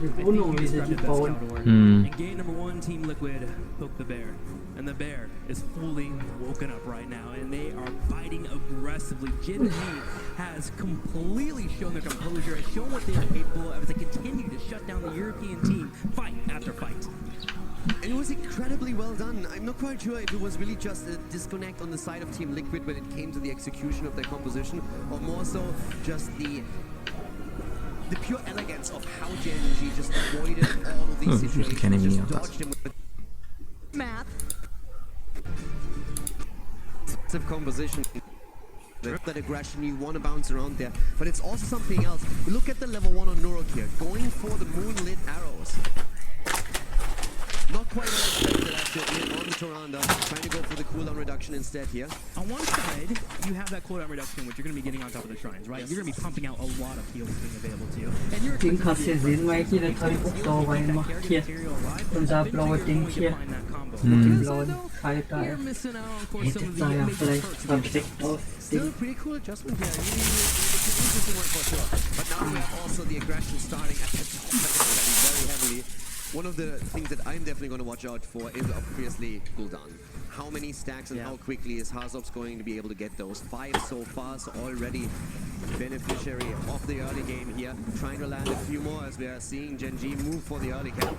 Die Wohnung, wie sie die bauen. In game number 1, Team Liquid poked the bear. And the bear is fully woken up right now, and they are fighting aggressively. Genji has completely shown their composure, has shown what they are capable of as they continue to shut down the European team fight after fight. And it was incredibly well done. I'm not quite sure if it was really just a disconnect on the side of Team Liquid when it came to the execution of their composition, or more so just the pure elegance of how Genji just avoided all of these situations, just dodged him with Math. massive composition. That aggression, you want to bounce around there, but it's also something else. Look at the level 1 on Nurok here, going for the moonlit arrows. Not quite what I expected, I have to admit, on Toranda, trying to go for the cooldown reduction instead here. On one side, you have that cooldown reduction, which you're going to be getting on top of the shrines, right? You're going to be pumping out a lot of heals being available to you. And you're Den kannst du sehen, weil hier, das habe ich auch sauber gemacht. Hier, unser blaues Ding hier. Mit dem blauen Schalter. Jetzt sah ja vielleicht versteckt aus. Still a pretty cool adjustment here. Interesting one for sure. But now we're also the aggression starting at the top very heavily. One of the things that I'm definitely going to watch out for is obviously cooldown. How many stacks and how quickly is Hazov's going to be able to get those? 5 so far, so already beneficiary of the early game here. Trying to land a few more as we are seeing Genji move for the early camp.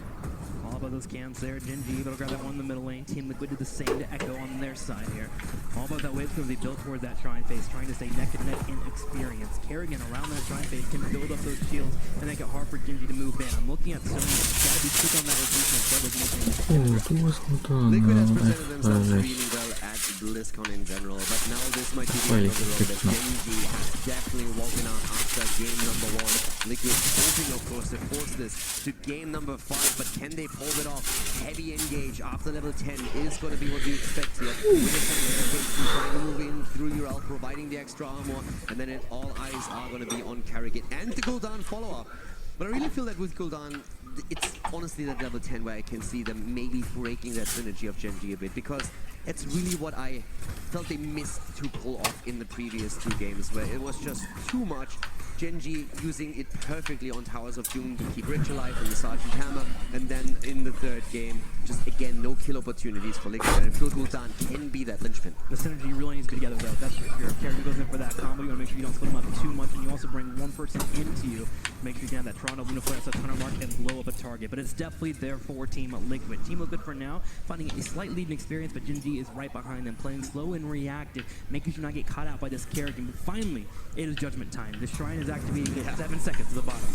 All about those cams there. Genji able to grab that one in the middle lane. Team Liquid did the same to Echo on their side here. All about that wave because they built toward that shrine face, trying to stay neck and neck in experience. Kerrigan around that shrine face can build up those shields and make it hard for Genji to move in. I'm looking at Sony. Gotta be quick on that rotation instead of moving. Du bist runter. Liquid has presented themselves really well at Blizzcon in general, but now this might be the end of the road as Genji has definitely woken up after game number 1. Liquid hoping, of course, to force this to game number 5, but can they pull it off? Heavy engage after level 10 is going to be what we expect here. With the trying to move in through your ult, providing the extra armor, and then all eyes are going to be on Kerrigan and the cooldown follow-up. But I really feel that with cooldown, it's honestly that level 10 where I can see them maybe breaking that synergy of Genji a bit, because it's really what I felt they missed to pull off in the previous 2 games, where it was just too much Genji using it perfectly on Towers of Doom to keep Rich alive and the Sergeant Hammer. And then in the third game, just again, no kill opportunities for Liquid. And Phil Gul'dan can be that linchpin. The synergy really needs to be together, though. That's for sure. Character goes in for that combo. You want to make sure you don't split them up too much, and you also bring one person into you. Make sure you can have that Toronto Luna flare, such hunter mark, and blow up a target. But it's definitely there for Team Liquid. Team Liquid for now, finding a slight lead in experience, but Genji is right behind them, playing slow and reactive, making sure not get caught out by this character. But finally, it is judgment time. The shrine is activating at 7 seconds to the bottom.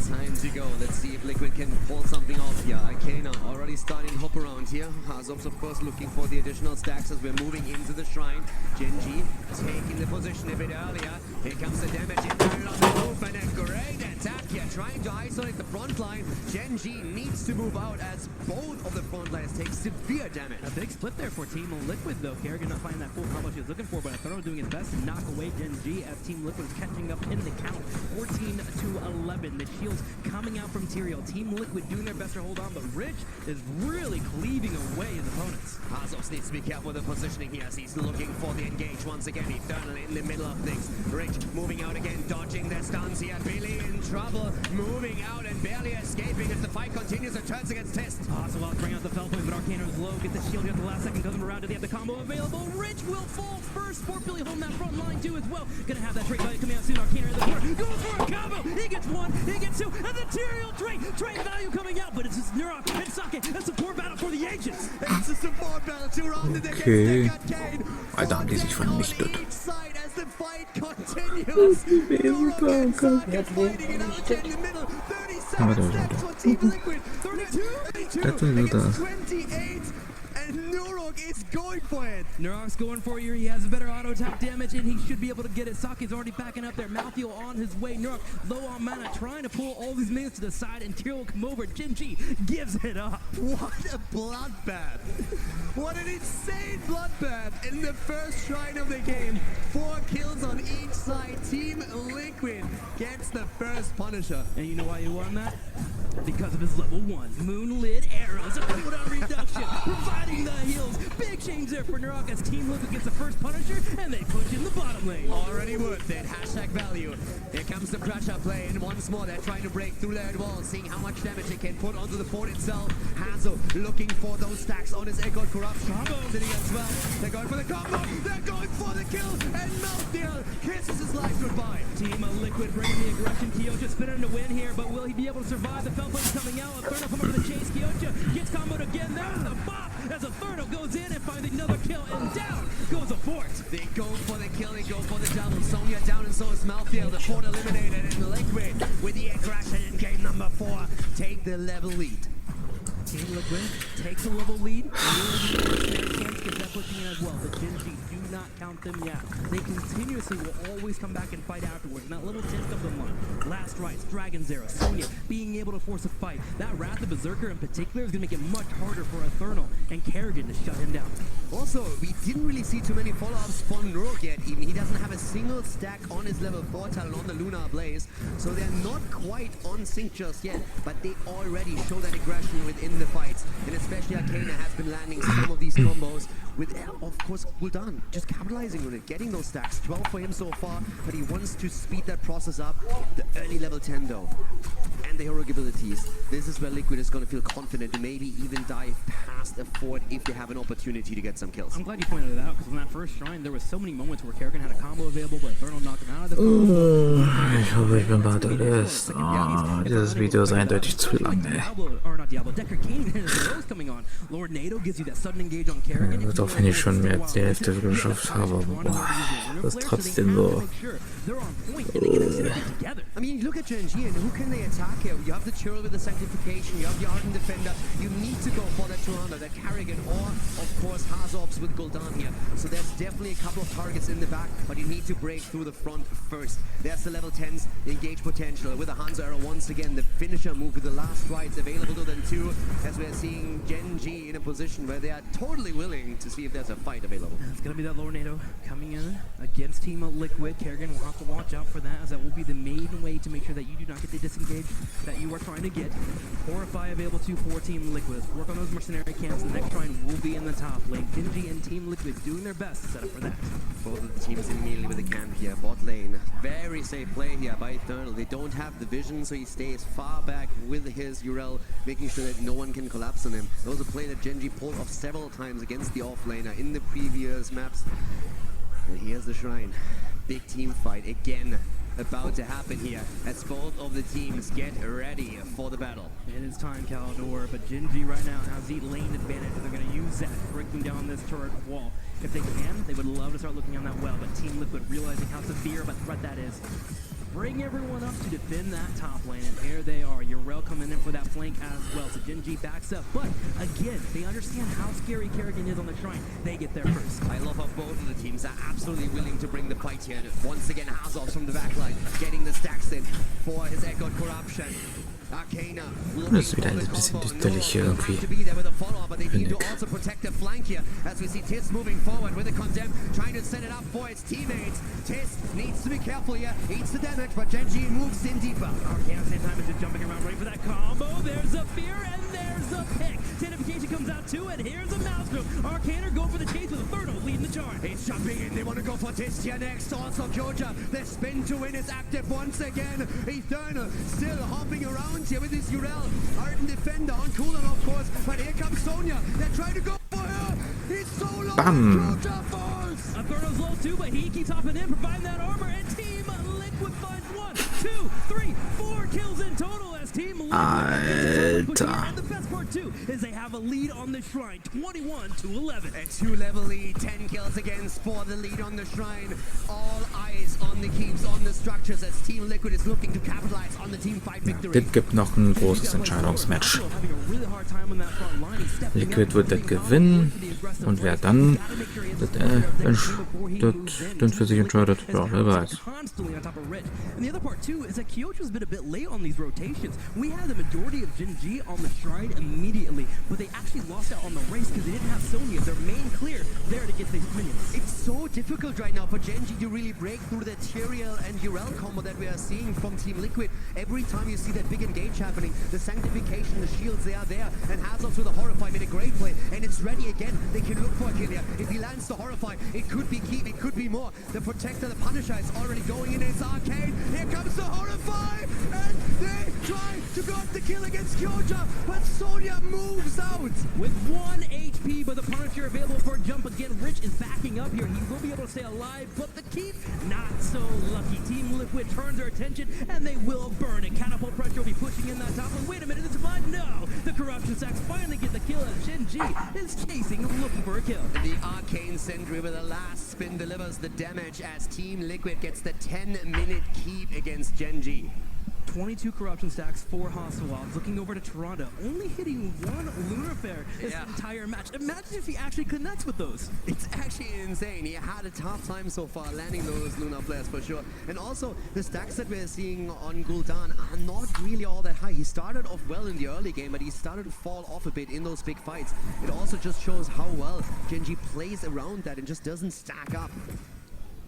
Time to go. Let's see if Liquid can pull something off here. Arcana already starting to hop around here. Hazob's of course looking for the additional stacks as we're moving into the shrine. Genji taking the position a bit earlier. Here comes the damage in there on the move, and a great attack here, trying to isolate the front line. Genji needs to move out as both of the front lines take severe damage. A big split there for Team Liquid, though. Kerrigan not finding that full combo she was looking for, but Inferno doing his best to knock away Genji as Team Liquid is catching up in the count. 14-11. The shields coming out from Tyrael. Team Liquid doing their best to hold on, but Rich is really cleaving away his opponents. Hazobs needs to be careful with the positioning here as he's looking for the engage once again. Eternal in the middle of things. Rich moving out again, dodging their stuns here. Billy in trouble, moving out and barely escaping as the fight continues and turns against Test. Ocelot bring out the fell point, but Arcana is low. Get the shield here at the last second, comes around. Do they have the combo available? Rich will fall first for Billy holding that front line too as well. Gonna have that trait value coming out soon. Arcana in the corner, goes for a combo. He gets one, he gets two, and the Tyrael trait value coming out, but it's just Neurok and Sake. That's a support battle for the agents. It's a support battle, 2 rounds against Okay. Kane. Alter, haben die sich vernichtet. Each side as the fight continues. Neurok and Sake fighting it out in the middle. 37 stacks for Team Liquid. 32, Das ist das. 28. And Neurok is going for it. Neurok's going for you. He has better auto attack damage, and he should be able to get it. Sake's already backing up there. Malthael on his way. Neurok low on mana, trying to pull all these minions to the side, and Tyrael will come over. Genji gives it up. What a bloodbath. What an insane bloodbath in the first shrine of the game. 4 kills on each side. Team Liquid gets the first Punisher. And you know why he won that? Because of his level 1 moonlit arrows, a cooldown reduction, providing the heals. Big change there for Neurok as Team Liquid gets the first Punisher, and they push in the bottom lane. Already worth it. Hashtag value. Here comes the pressure play, and once more they're trying to break through that wall, seeing how much damage they can put onto the fort itself. Hazo looking for those stacks on his Echo Corrupt combo sitting as well. They're going for the combo. They're going for the kill, and Malthael kisses his life goodbye. Team Liquid bringing the aggression. Kyocha spinning to win here, but will he be able to survive? The Felplate's coming out. Inferno come over the chase. Kyocha gets comboed again. There's the bop as Inferno goes in and finds another kill, and down goes a fort. They go for the kill, they go for the double. Sonya down and so is Malthael. The fort eliminated, and Liquid with the aggression in game number 4 take the level lead. Team Liquid takes a level lead. Their chance gets that pushing in as well. But Genji do not count them yet. They continuously will always come back and fight afterwards. And that level 10 comes online. Last Rites, Dragon's Arrow, Sonya being able to force a fight. That Wrath of Berserker in particular is going to make it much harder for Eternal and Kerrigan to shut him down. Also, we didn't really see too many follow-ups from Neurok yet. Even he doesn't have a single stack on his level 4 talent on the Lunar Blaze. So they're not quite on sync just yet. But they already show that aggression within the fights. And especially Arcana has been landing some of these combos with, of course, Gul'dan just capitalizing on it, getting those stacks. 12 for him so far, but he wants to speed that process up. The early level 10 though, and the heroic abilities. This is where Liquid is going to feel confident and maybe even dive past a fort if they have an opportunity to get some kills. I'm glad you pointed it out, because on that first shrine, there was so many moments where Kerrigan had a combo available, but Eternal knocked him out of the combo. Ich hoffe, ich bin bald erlöst. Dieses Video ist eindeutig zu lang, ey. Also auch wenn ich schon mehr als die Hälfte geschafft habe, aber boah, das ist trotzdem so. I mean, look at Genji and who can they attack here? You have the Churl with the Sanctification, you have the Ardent Defender. You need to go for that Toronto, that Kerrigan, or of course Hazobs with Gul'dan here. So there's definitely a couple of targets in the back, but you need to break through the front first. There's the level 10s, the engage potential with the Hanzo arrow once again. The finisher move with the last rights available to them too, as we're seeing Genji in a position where they are totally willing to see if there's a fight available. It's going to be that Lornado coming in against Team Liquid. Kerrigan will have to watch out for that, as that will be the main way to make sure that you do not get the disengage. that you are trying to get. Horrify available to for Team Liquid. Work on those mercenary camps. The next shrine will be in the top lane. Genji and Team Liquid doing their best to set up for that. Both of the teams immediately with the camp here. Bot lane, very safe play here by Eternal. They don't have the vision, so he stays far back with his Urel, making sure that no one can collapse on him. That was a play that Genji pulled off several times against the offlaner in the previous maps. And here's the shrine. Big team fight again about to happen here as both of the teams get ready for the battle. It is time, Calidor, but Genji right now has the lane advantage. They're going to use that, breaking down this turret wall. If they can, they would love to start looking on that well, but Team Liquid realizing how severe of a threat that is. Bring everyone up to defend that top lane, and here they are. Urel coming in for that flank as well, so Genji backs up. But again, they understand how scary Kerrigan is on the shrine. They get there first. I love how both of the teams are absolutely willing to bring the fight here. Once again, Hazov from the backline, getting the stacks in for his Echoed Corruption. Arcana. Das ist wieder ein bisschen düsterlich irgendwie. But they need to also protect the flank here as we see Tiss moving forward with the Condemn, trying to set it up for his teammates. Tiss needs to be careful here, eats the damage, but Genji moves in deeper. Arcana same time is just jumping around ready for that combo. There's a fear and there's a pick. Tanification comes out too, and here's a Maelstrom. Arcana going for the chase with Inferno leading the charge. He's jumping in, they want to go for Tiss here next. Also Kyoja, the spin to win is active once again. Eternal still hopping around here with his Urel. Ardent defender on cooldown of course, but here comes Sonya. They're trying to go for her. He's so low. Kyoja falls. Inferno's low too, but he keeps hopping in, providing that armor, and Team Liquid finds 1, 2, 3, 4 kills in total as Team Liquid. Alter. And the best part too is they have a lead on the shrine, 21-11. A 2-level lead, 10 kills against for the lead on the shrine. All eyes on the keeps, on the structures as Team Liquid is looking to capitalize on the team fight victory. Das gibt noch ein großes Entscheidungsmatch. Liquid wird das gewinnen und wer dann das für sich entscheidet, ja, wer weiß. And the other part too is that Kyoto's been a bit late on these rotations. We had the majority of Genji on the shrine immediately, but they actually lost out on the race because they didn't have Sonya, their main clear, there to get these minions. It's so difficult right now for Genji to really break through the Tyrael and Urel combo that we are seeing from Team Liquid. Every time you see that big engage happening, the sanctification, the shields, they are there, and Hazov with the Horrify made a great play, and it's ready again. They can look for a kill here. If he lands the Horrify, it could be Keep, it could be more. The Protector, the Punisher is already going in, it's Arcane. Here comes the Horrify, and they try to go up the kill against Kyoja, but Sonya moves out. With 1 HP, but the Punisher available for a jump again. Rich is backing up here. He will be able to stay alive, but the Keep, not so lucky. Team Liquid turns their attention, and they will burn it. Catapult Pressure will be pushing in that top, and wait a minute, it's survive. No! The Corruption Sacks finally get the kill, as Genji is chasing, looking for a kill. The Arcane Sentry with the last spin delivers the damage as Team Liquid gets the 10-minute keep against Genji. 22 corruption stacks, 4 hostile odds. Looking over to Toronto, only hitting 1 Lunar Fair this entire match. Imagine if he actually connects with those. It's actually insane. He had a tough time so far landing those Lunar Flares for sure. And also, the stacks that we're seeing on Gul'dan are not really all that high. He started off well in the early game, but he started to fall off a bit in those big fights. It also just shows how well Genji plays around that and just doesn't stack up.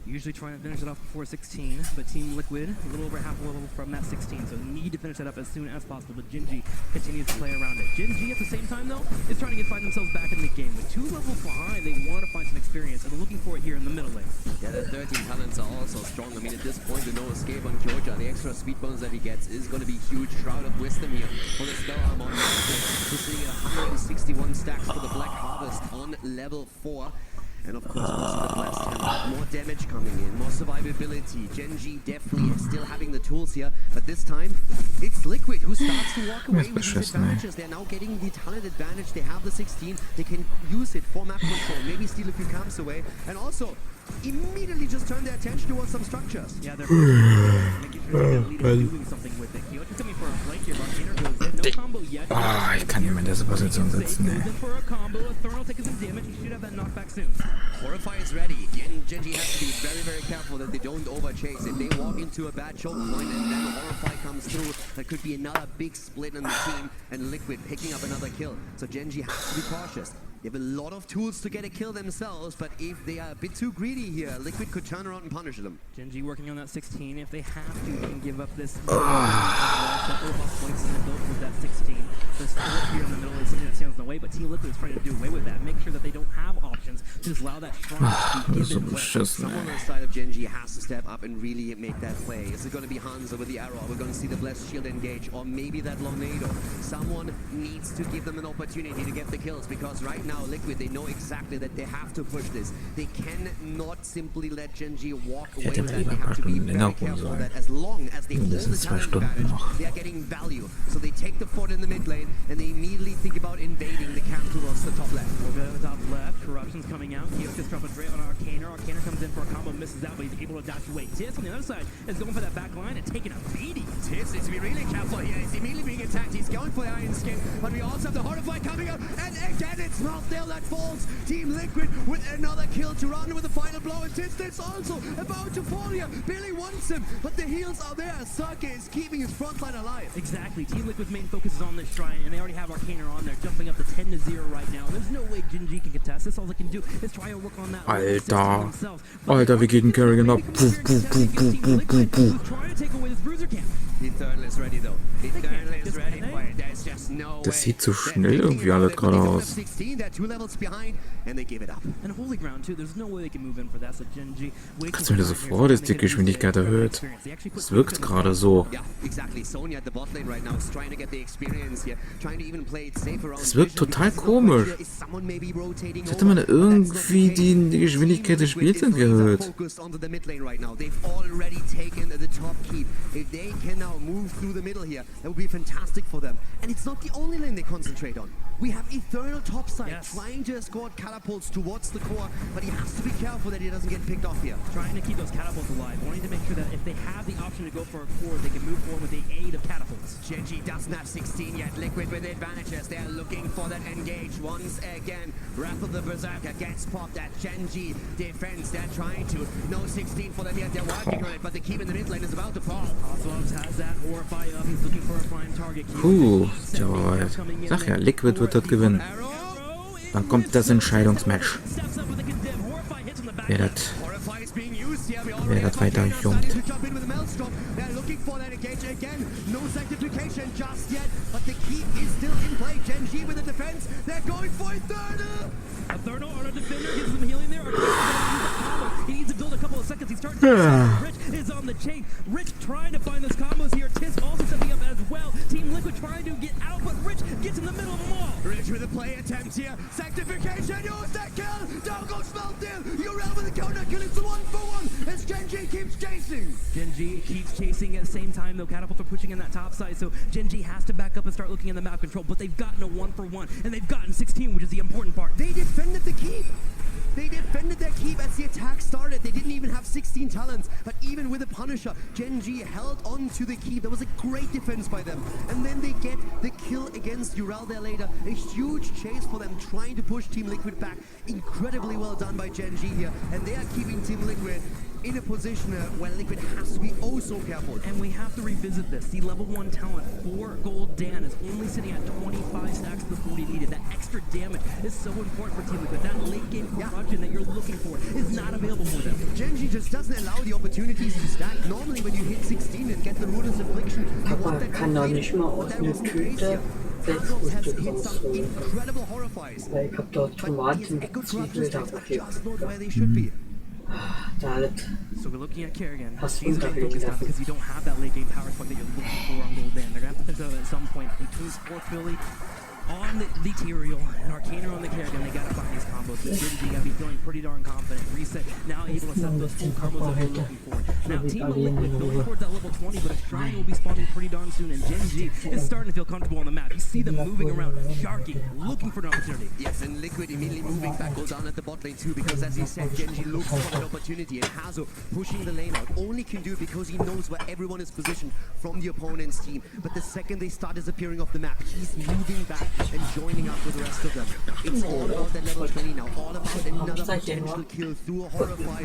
Usually trying to finish it off before 16, but Team Liquid a little over half a level from that 16, so need to finish that up as soon as possible, but Genji continues to play around it. Genji at the same time though is trying to find themselves back in the game. With 2 levels behind, they want to find some experience, and they're looking for it here in the middle lane. Yeah, the 13 talents are also strong. I mean, at this point, the no escape on Kyoja, the extra speed bonus that he gets is going to be huge. Shroud of Wisdom here for the Spell Armor. We're seeing 161 stacks for the Black Harvest on level 4. And of course, also the Blast Hammer. More damage coming in, more survivability. Genji definitely still having the tools here, but this time, it's Liquid who starts to walk away with these advantages. They're now getting the talent advantage. They have the 16. They can use it for map control, maybe steal a few camps away, and also immediately just turn their attention towards some structures. Yeah, they're making sure they're doing something with it. Kyoto's coming for a flank here, Arcana goes in. No combo yet. Ich kann nicht mehr in dieser Position sitzen, ey. Goes in for a combo. Eternal taking some damage. He should have that knockback soon. Horrify is ready. Genji has to be very, very careful that they don't overchase. If they walk into a bad choke point and then Horrify comes through, that could be another big split in the team, and Liquid picking up another kill. So Genji has to be cautious. They have a lot of tools to get a kill themselves, but if they are a bit too greedy here, Liquid could turn around and punish them. Genji working on that 16. If they have to, they can give up this. is trying to do away with that. Make sure that they don't have options to just allow that shrine to be Das ist so given away. beschissen, Someone on ey. the side of Genji has to step up and really make that play. Is it going to be Hanzo with the arrow? We're going to see the blessed shield engage, or maybe that Lornado. Someone needs to give them an opportunity to get the kills, because right now Liquid, they know exactly that they have to push this. They cannot simply let Genji walk away hätte with mir that. They lieber ein have paar to be Stunden very länger holen careful sollen. that as long as they hold the Mindestens 2 talent Stunden advantage, noch. they are getting value. So they take the fort in the mid lane and they immediately think about invading the camp towards the top left. We'll go to the top left. Corruption's coming out. Keeps just dropping straight on Arcaner. Arcaner comes in for a combo, misses out, but he's able to dash away. Tiss on the other side is going for that back line and taking a beating. Tiss needs to be really careful here. He's immediately being attacked. He's going for the Iron Skin, but we also have the Horrify coming up, and again it's Smeltdale that falls. Team Liquid with another kill to run with the final blow, and Tiss is also about to fall here. Billy wants him, but the heals are there. Sake is keeping his front line alive. Exactly. Team Liquid's main focus is on this shrine, and they already have Arcaner on there, jumping up to 10-0 right now. There's no way Genji can contest this. All they can do is try and work on that. Alter. Alter, wie geht ein Kerrigan ab? Puh, puh, puh, puh, puh, puh, puh. Trying to take away this bruiser camp. Eternal is ready though. Eternal is ready for it. There's just no way. Das sieht so schnell irgendwie alles gerade aus. 16, they're 2 levels behind, and they give it up. And Holy Ground too. There's no way they can move in for that. So Genji. Kannst du mir das so vor, dass die Geschwindigkeit erhöht? Es wirkt gerade so. Yeah, exactly. Sonya at the bot lane right now is trying to get the experience here, trying to even play it safe around. Das wirkt total komisch. Jetzt hätte man irgendwie die Geschwindigkeit des Spiels erhöht. Focused onto the mid lane right now. They've already taken the top keep. If they can now move through the middle here, that would be fantastic for them. And it's not the only lane they concentrate on. We have Eternal topside trying to escort catapults towards the core, but he has to be careful that he doesn't get picked off here. Trying to keep those catapults alive, wanting to make sure that if they have the option to go for a core, they can move forward with the aid of catapults. Genji doesn't have 16 yet. Liquid with advantages. They're looking for that engage once again. Wrath of the Berserker gets popped at Genji defense. They're trying to. No 16 for them yet. They're working on it, but the keep in the mid lane is about to fall. Oswald has that Horrify up. He's looking for a prime target. Der sag ja, Liquid wird das gewinnen. Dann kommt das Entscheidungsmatch. Wer das weiter jumpt. They're looking for that engage again. No sanctification just yet, but the keep is still in play. Genji with the defense. They're going for Eternal. Eternal on a defender gets some healing there. He needs to build a couple of seconds. He's starting to Rich is on the chain. Rich trying to find those combos here. Tiss also stepping up as well. Team Liquid trying to get out, but Rich gets in the middle of them all. Rich with a play attempt here. Sanctification, use that kill. Down goes Smeltdale. You're out with the counter kill. It's a 1-for-1 as Genji keeps chasing. Genji keeps chasing at the same time, though. Catapults are pushing in that top side, so Genji has to back up and start looking at the map control, but they've gotten a 1-for-1, and they've gotten 16, which is the important part. They defended the keep. They defended their keep as the attack started. They didn't even have 16 talents, but even with a Punisher, Genji held on to the keep. That was a great defense by them. And then they get the kill against Ural there later. A huge chase for them, trying to push Team Liquid back. Incredibly well done by Genji here. And they are keeping Team Liquid in a position where Liquid has to be oh so careful. And we have to revisit this. The level 1 talent for Gold Dan is only sitting at 25 stacks of the 40 needed. That extra damage is so important for Team Liquid. That late game corruption that you're looking for is not available for them. Genji just doesn't allow the opportunities to stack. Normally when you hit 16 and get the Ruler's Affliction, you want that kann doch nicht mal aus einer Tüte has hit Selbstgute some rausholen. incredible horrifies. Weil ich hab dort But his Tomaten echo gezwiebelt, charges okay. just not where they should be. Da halt So we're looking at Kerrigan. Hast She's du getting focused on unterwegs because you don't have that late game power spike that you're looking for on Gold Dan. They're going to have to think of it at some point between Sport Philly on the Tyrael and Arcaner on the Kerrigan. They got to find these combos. Genji got to be feeling pretty darn confident. Reset, now able to set those full combos that we're looking for. Now, Team Liquid going towards that level 20, but a shrine will be spawning pretty darn soon, and Genji is starting to feel comfortable on the map. You see them moving around, sharking, looking for an opportunity. Yes, and Liquid immediately moving back, goes down at the bot lane too, because as he said, Genji looks for that opportunity, and Hazo pushing the lane out. Only can do it because he knows where everyone is positioned from the opponent's team. But the second they start disappearing off the map, he's moving back and joining up with the rest of them. It's all about that level 20 now, all about another potential kill through a Horrify.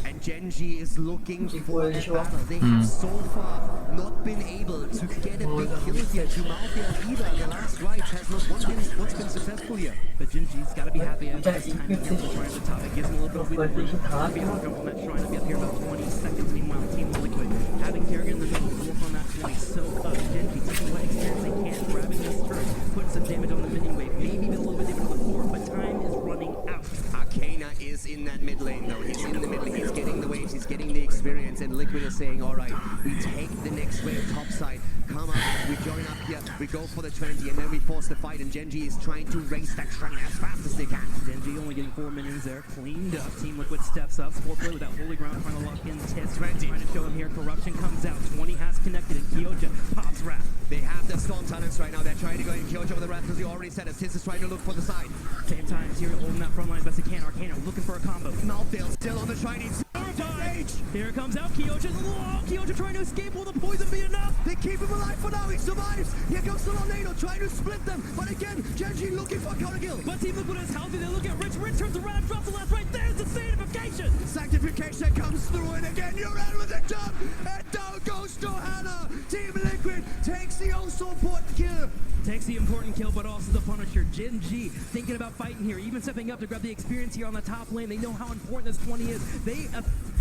And Genji is looking for that battle. They have so far not been able to get a big kill here. To mount their leader, the last right has not once been successful here. But Genji's got to be happy after this time to get the shrine to the top. It gives him a little bit of wiggle room to be able to jump on that shrine. I'll be up here about 20 seconds. Meanwhile, Team Liquid having Kerrigan in the middle to work on that 20. So Genji taking what experience they can, grabbing this turret, putting some damage on the minion wave, maybe a little bit of saying, all right, we take the next wave topside, come up, we join up here, we go for the 20, and then we force the fight, and Genji is trying to race that shrine as fast as they can. Genji only getting 4 minions there, cleaned up. Team Liquid steps up, Scorpio with that holy ground trying to lock in Tiss. 20. Trying to show him here, corruption comes out, 20 has connected, and Kyoja pops Wrath. They have the Storm Talents right now, they're trying to go in Kyoja with the Wrath, because you already said it, Tiss is trying to look for the side. Same time, Tyrion holding that front line as best he can, Arcana looking for a combo. Malthael still on the shiny. Here it comes out, Kyoja. Oh, Kyoja trying to escape. Will the poison be enough? They keep him alive for now, he survives. Here goes the tornado trying to split them, but again, Genji looking for a counter kill. But Team Liquid is healthy. They look at Rich. Rich turns around, drops the last right. There's the sanctification. Sanctification comes through, and again, you're in with the jump, and down goes Johanna. Team Liquid takes the also important kill. Takes the important kill, but also the Punisher. Genji thinking about fighting here, even stepping up to grab the experience here on the top lane. They know how important this 20 is. They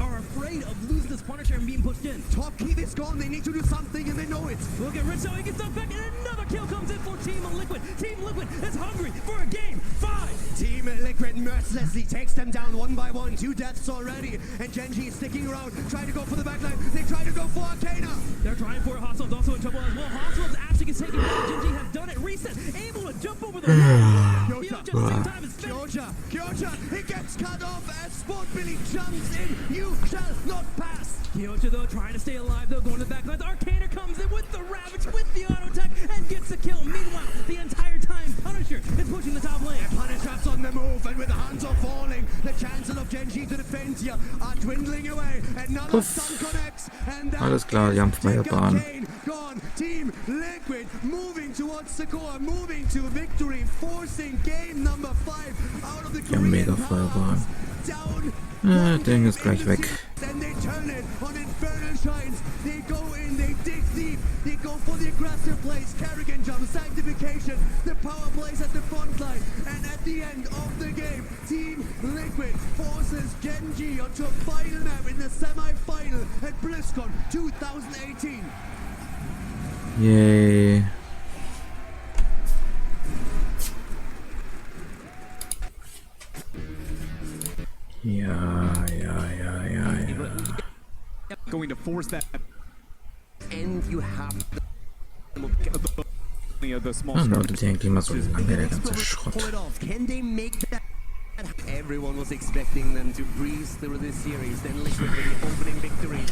are afraid of losing this Punisher and being pushed in. Top keep is gone. They need to do something, and they know it. Look at Rich, so he gets up back, and another kill comes in for Team Liquid. Team Liquid is hungry for a game 5. Team Liquid mercilessly takes them down one by one. 2 deaths already, and Genji is sticking around, trying to go for the backline. They try to go for Arcana. They're trying for Hostle's also in trouble as well. Hostle's actually gets taken down. Genji has done it. Reset, able to jump over the wall. Kyoja at the same time is finished. Kyoja, he gets cut off as Sport Billy jumps in. You shall not pass. Kyoja though trying to stay alive though, going to the backlines. Arcana comes in with the Ravage, with the auto attack, and gets a kill. Meanwhile, the entire time Punisher is pushing the top lane. And Punisher's on the move, and with the hands are falling, the chances of Genji to defend here are dwindling away. And another stun connects, and that Alles klar, die haben Feuerbahn. gone. Team Liquid moving towards the core, moving to victory, forcing game number 5 out of the Die haben mega Feuerbahn. Ding ist gleich weg. Then they turn it on Infernal Shines. They go in, they dig deep, they go for the aggressive plays. Kerrigan jump, sanctification, the power plays at the front line. And at the end of the game, Team Liquid forces Genji onto a final map in the semi-final at Blizzcon 2018. Yay. Ja. Going to force that. And you have The small Leute, die eigentlich immer so lange, der ganze pull Schrott. it off. Can they make that? Everyone was expecting them to breeze through this series. Then Liquid with the opening victory.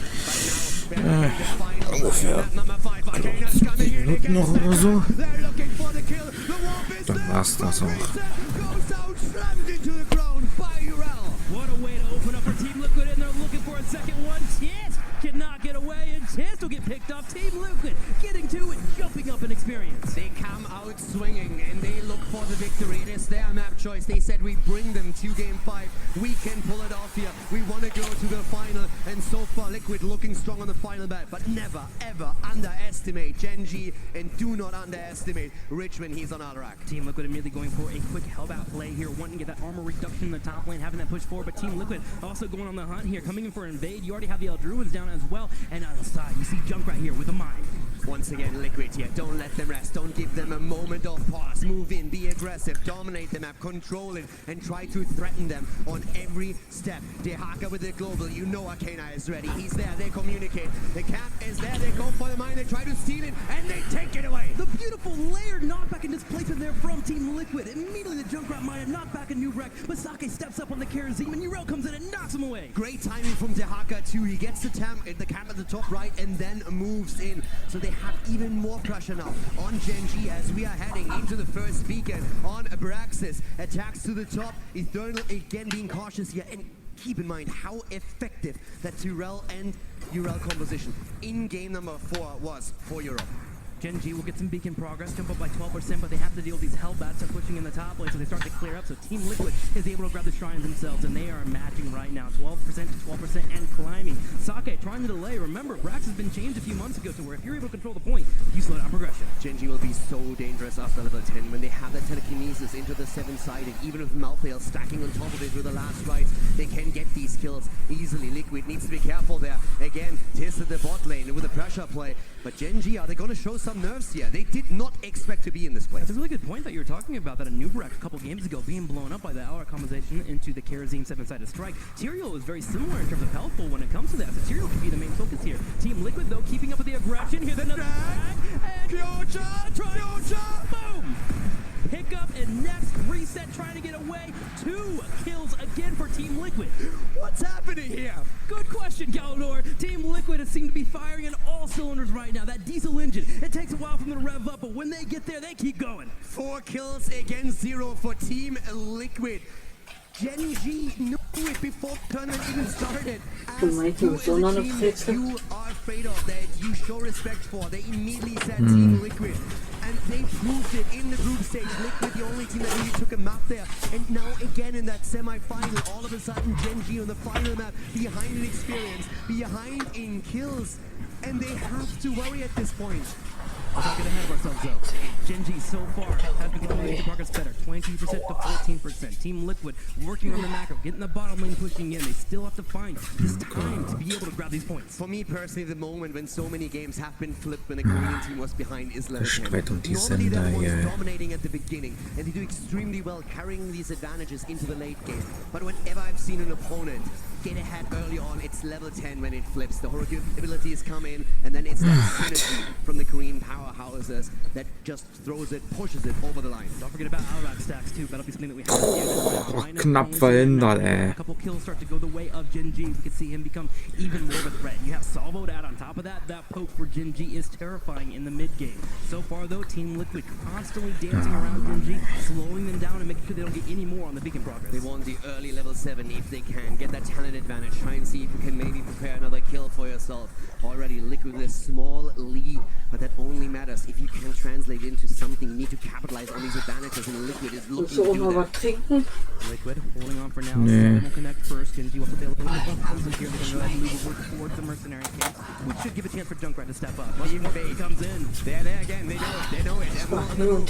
But now, the final. Ungefähr Number 5. Arcana's coming in against noch oder so. them. They're looking for the kill. The warp is Dann there. war's das auch. Goes down, slammed into the ground by Urel. What a way to open up for Team Liquid, and they're looking for a second one. Tiss cannot get away, and Tiss will get picked up. Team Liquid getting to it, jumping up in experience. They come out swinging, and they look for the victory. It is their map choice. They said we bring them to game 5. We can pull it off here. We want to go to the final, and so far Liquid looking strong on the final bat. But never, ever underestimate Genji, and do not underestimate Rich when he's on Alarak. Team Liquid immediately going for a quick Hellbout play here, wanting to get that armor reduction in the top lane, having that push forward. But Team Liquid also going on the hunt here, coming in for invade. You already have the Eldruins down as well, and on the side you see Junkrat here with a mine. Once again, Liquid here. Don't let them rest. Don't give them a moment of pause. Move in, be aggressive, dominate the map, control it, and try to threaten them on every step. Dehaka with the global. You know Arcana is ready. He's there. They communicate. The cap is there. They go for the mine. They try to steal it, and they take it away. The beautiful layered knockback and displacement there from Team Liquid. Immediately the Junkrat mine and knockback a new wreck. Masake steps up on the Kerosene, and Urel comes in and knocks him away. Great timing from Dehaka too. He gets the camp at the top right and then moves in. So they have even more pressure now on Genji as we are heading into the first beacon on Abraxas. Attacks to the top. Eternal again being cautious here, and keep in mind how effective that Urel and Urel composition in game number 4 was for Europe. Genji will get some beacon progress, jump up by 12%, but they have to deal with these Hellbats are pushing in the top lane, so they start to clear up. So Team Liquid is able to grab the shrines themselves, and they are matching right now, 12% to 12% and climbing. Sake trying to delay. Remember, Brax has been changed a few months ago to where if you're able to control the point, you slow down progression. Genji will be so dangerous after level 10 when they have that telekinesis into the 7-sided. Even with Malthael stacking on top of it with the last rights, they can get these kills easily. Liquid needs to be careful there. Again, Tiss at the bot lane with a pressure play. But Genji, are they going to show some some nerves here. They did not expect to be in this place. That's a really good point that you were talking about, that Anubarak a couple games ago being blown up by the Alaric combination into the Kerosene 7-sided strike. Tyrael is very similar in terms of helpful when it comes to that, so Tyrael could be the main focus here. Team Liquid, though, keeping up with the aggression. Here's another drag, and boom! Hiccup and next reset, trying to get away. 2 kills again for Team Liquid. What's happening here? Good question, Galador. Team Liquid has seemed to be firing in all cylinders right now. That diesel engine, it takes a while for them to rev up, but when they get there, they keep going. 4 kills against 0 for Team Liquid. Gen.G knew it before the tournament even started. Who is a team you are afraid of, that you show respect for? They immediately said Team Liquid. And they proved it in the group stage. Liquid, the only team that really took a map there. And now again in that semi-final, all of a sudden Gen.G on the final map, behind in experience, behind in kills. And they have to worry at this point. Let's not get ahead of ourselves though. Gen.G so far has been making progress better, 20% to 14%. Team Liquid working on the macro, getting the bottom lane pushing in. They still have to find this time to be able to grab these points. For me personally, the moment when so many games have been flipped when the Korean team was behind is level 10. Normally that one is dominating at the beginning, and they do extremely well carrying these advantages into the late game. But whenever I've seen an opponent get ahead early on, it's level 10 when it flips. The horror abilities come in, and then it's that synergy from the Korean powerhouses that just throws it, pushes it over the line. Don't forget about Alaric stacks too. That'll be something that we have to do. Knapp verhindert, A couple kills start to go the way of Gen.G. We can see him become even more of a threat. You have Salvo to add on top of that. That poke for Gen.G is terrifying in the mid game. So far though, Team Liquid constantly dancing around Gen.G, slowing them down and making sure they don't get any more on the beacon progress. They want the early level 7 if they can. Get that talent advantage. Try and see if you can maybe prepare another kill for yourself. Already Liquid with a small lead, but that only matters if you can translate into something. You need to capitalize on these advantages, and Liquid is looking to do that. Liquid holding on for now. Will connect first. Gen.G wants to bail here. They're going to go ahead and move over towards the mercenary camp, which should give a chance for Junkrat to step up. Even Bay comes in. They're there again. They know it. They know it.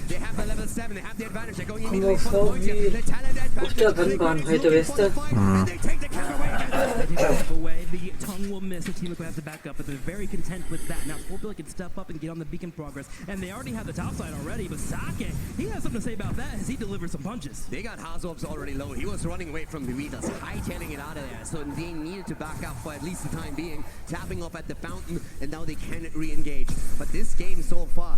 They have the level 7. They have the advantage. They're going immediately for points here. The talent advantage. They take the camera away. They step away. The tongue will miss. The Team Liquid has to back up, but they're very content with that. Now Scorpio can step up and get on the beacon progress, and they already have the top side already, but Sake, he has something to say about that as he delivers some punches. They got Hazov's already low. He was running away from the Beatles, hightailing it out of there, so they needed to back up for at least the time being, tapping off at the fountain, and now they can re-engage. But this game so far,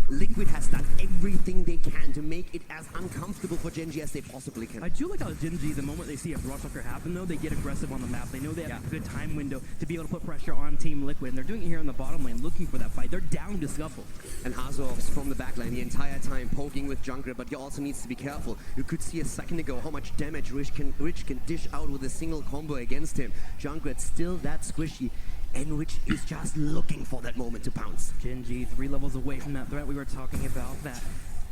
Liquid has done everything they can to make it as uncomfortable for Gen.G as they possibly can. I do like how Gen.G, the moment they see a Brushwalker happen though, they get aggressive on the map. They know they have a good time window to be able to put pressure on Team Liquid, and they're doing it here on the bottom lane, looking for that fight. They're down to scuffle. And Hazov's from the backline the entire time poking with Junkrat, but he also needs to be careful. You could see a second ago how much damage Rich can dish out with a single combo against him. Junkrat still that squishy, and Rich is just looking for that moment to pounce. Gen.G 3 levels away from that threat we were talking about. That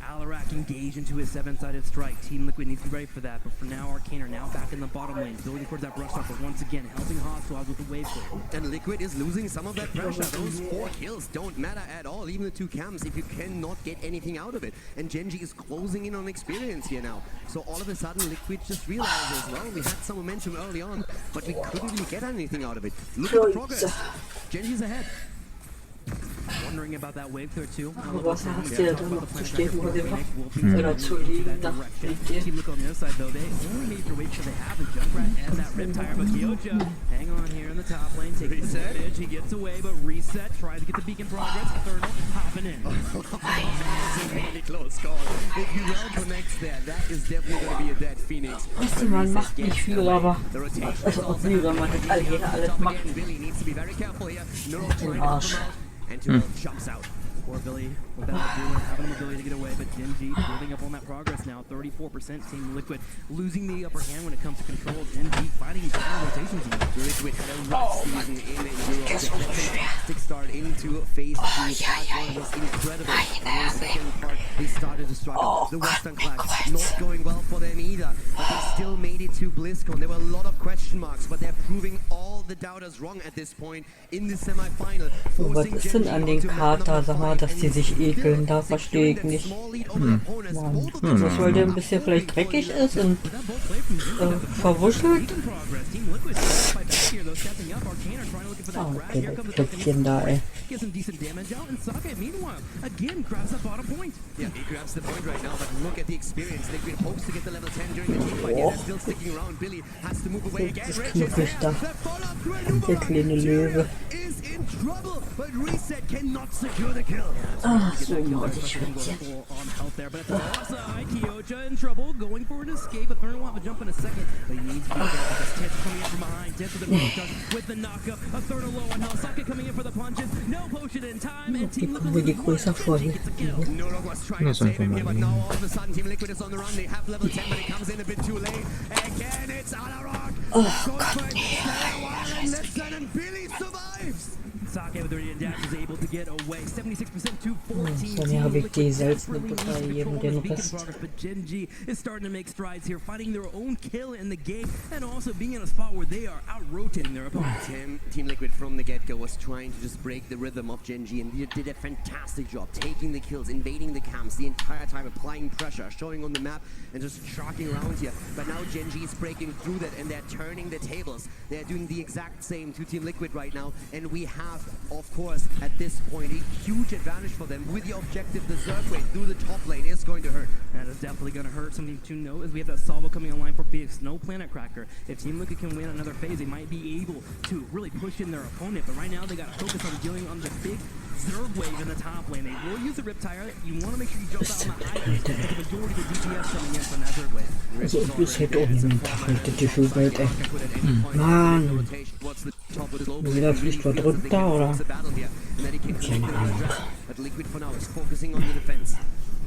Alarak engaged into his 7-sided strike. Team Liquid needs to be ready for that, but for now, Arcane are now back in the bottom lane, building towards that brush but once again, helping Hostile with the wave clear. And Liquid is losing some of that pressure. Those 4 kills don't matter at all, even the 2 camps, if you cannot get anything out of it. And Gen.G is closing in on experience here now. So all of a sudden, Liquid just realizes, well, we had some momentum early on, but we couldn't really get anything out of it. Look at the progress. Gen.G's ahead. Wondering about that wave clear too. Was hast du ja dann noch zu stehen, wo der war? Oder zu liegen, nach Team Liquid on the other side though, they only made their way till they have the Junkrat and that Riptire, but Kyoja, hang on here in the top lane, taking the advantage, he gets away, but Reset tries to get the beacon progress, Thermal hopping in. That's a really close call. If you well connects there, that is definitely going to be a dead Phoenix. Weißt du, man macht nicht viel, aber also auch wie, wenn man das alles macht. Billy needs to be very careful here. Den Arsch. And Terrell jumps out. Poor Billy without having an ability to get away, but Gen.G building up on that progress now. 34% Team Liquid losing the upper hand when it comes to control. Gen.G fighting better rotations. Liquid had a rough season in Europe. A fantastic start into phase 2. Part 1 was incredible. And in the second part, they started to struggle. The Western Clash not going well for them either. But they still made it to Blizzcon. There were a lot of question marks, but they're proving all the doubters wrong at this point in the semi-final. Was ist denn an den Kater, sag mal, dass die sich ekeln? Da verstehe ich nicht. Mann. Das, weil der ein bisschen vielleicht dreckig ist und verwuschelt? here, though, stepping up. Arcane are trying to look for that Oh, grab. okay, Here comes the Däumchen da, ey. Get some decent damage out, and Sake, meanwhile, again grabs that bottom point. Yeah, he grabs the point right now, but look at the experience. Liquid hopes to get the level 10 during the team fight. They're still sticking around. Billy has to move away again. Das Rich is knuffig there. da. That follow-up through a Der kleine Löwe. is in trouble, but Reset cannot secure the kill. Ah, so mag ich Full Schwänzchen. on health there, but at the offside, Kyoja in trouble, going for an escape. Eternal will have a jump in a second, but he needs to be careful because Tits coming in from behind. Tits with the road touch with the knockup. Eternal low on health. Sake coming in for the punches. No potion in time, and Team Liquid Guck mal, die größer vor hier. gets a kill. Norog was trying to save him here, but now all of a sudden Team Liquid is on the run. They have level 10, but it comes in a bit too late. Again, it's Alarok. Oh, Gott. And listen, and Billy survives. Sake with the radiant dash is able to get away. 76% to 14. So, dann habe ich die seltene Butter jedem den Rest. But Genji is starting to make strides here, finding their own kill in the game, and also being in a spot where they are out-rotating their opponents. Team Liquid from the get-go was trying to just break the rhythm of Genji, and they did a fantastic job taking the kills, invading the camps the entire time, applying pressure, showing on the map, and just tracking around here. But now Genji is breaking through that, and they're turning the tables. They're doing the exact same to Team Liquid right now, and we have, of course, at this point, a huge advantage for them. With the objective, the Zerg wave through the top lane is going to hurt. And it's definitely going to hurt. Something to note is we have that Salvo coming online for Phoenix. No Planet Cracker. If Team Liquid can win another phase, they might be able to really push in their opponent. But right now, they got to focus on dealing on the big Zerg wave in the top lane. They will use the Riptire. You want to make sure you jump out on the high ground. The majority of the DPS coming in from that Zerg wave. Also, ich hätte auch niemand gehalten, die Schulwelt, ey. Mann. Jeder fliegt was runter, oder? Keine Ahnung. But Liquid for now is focusing on the defense.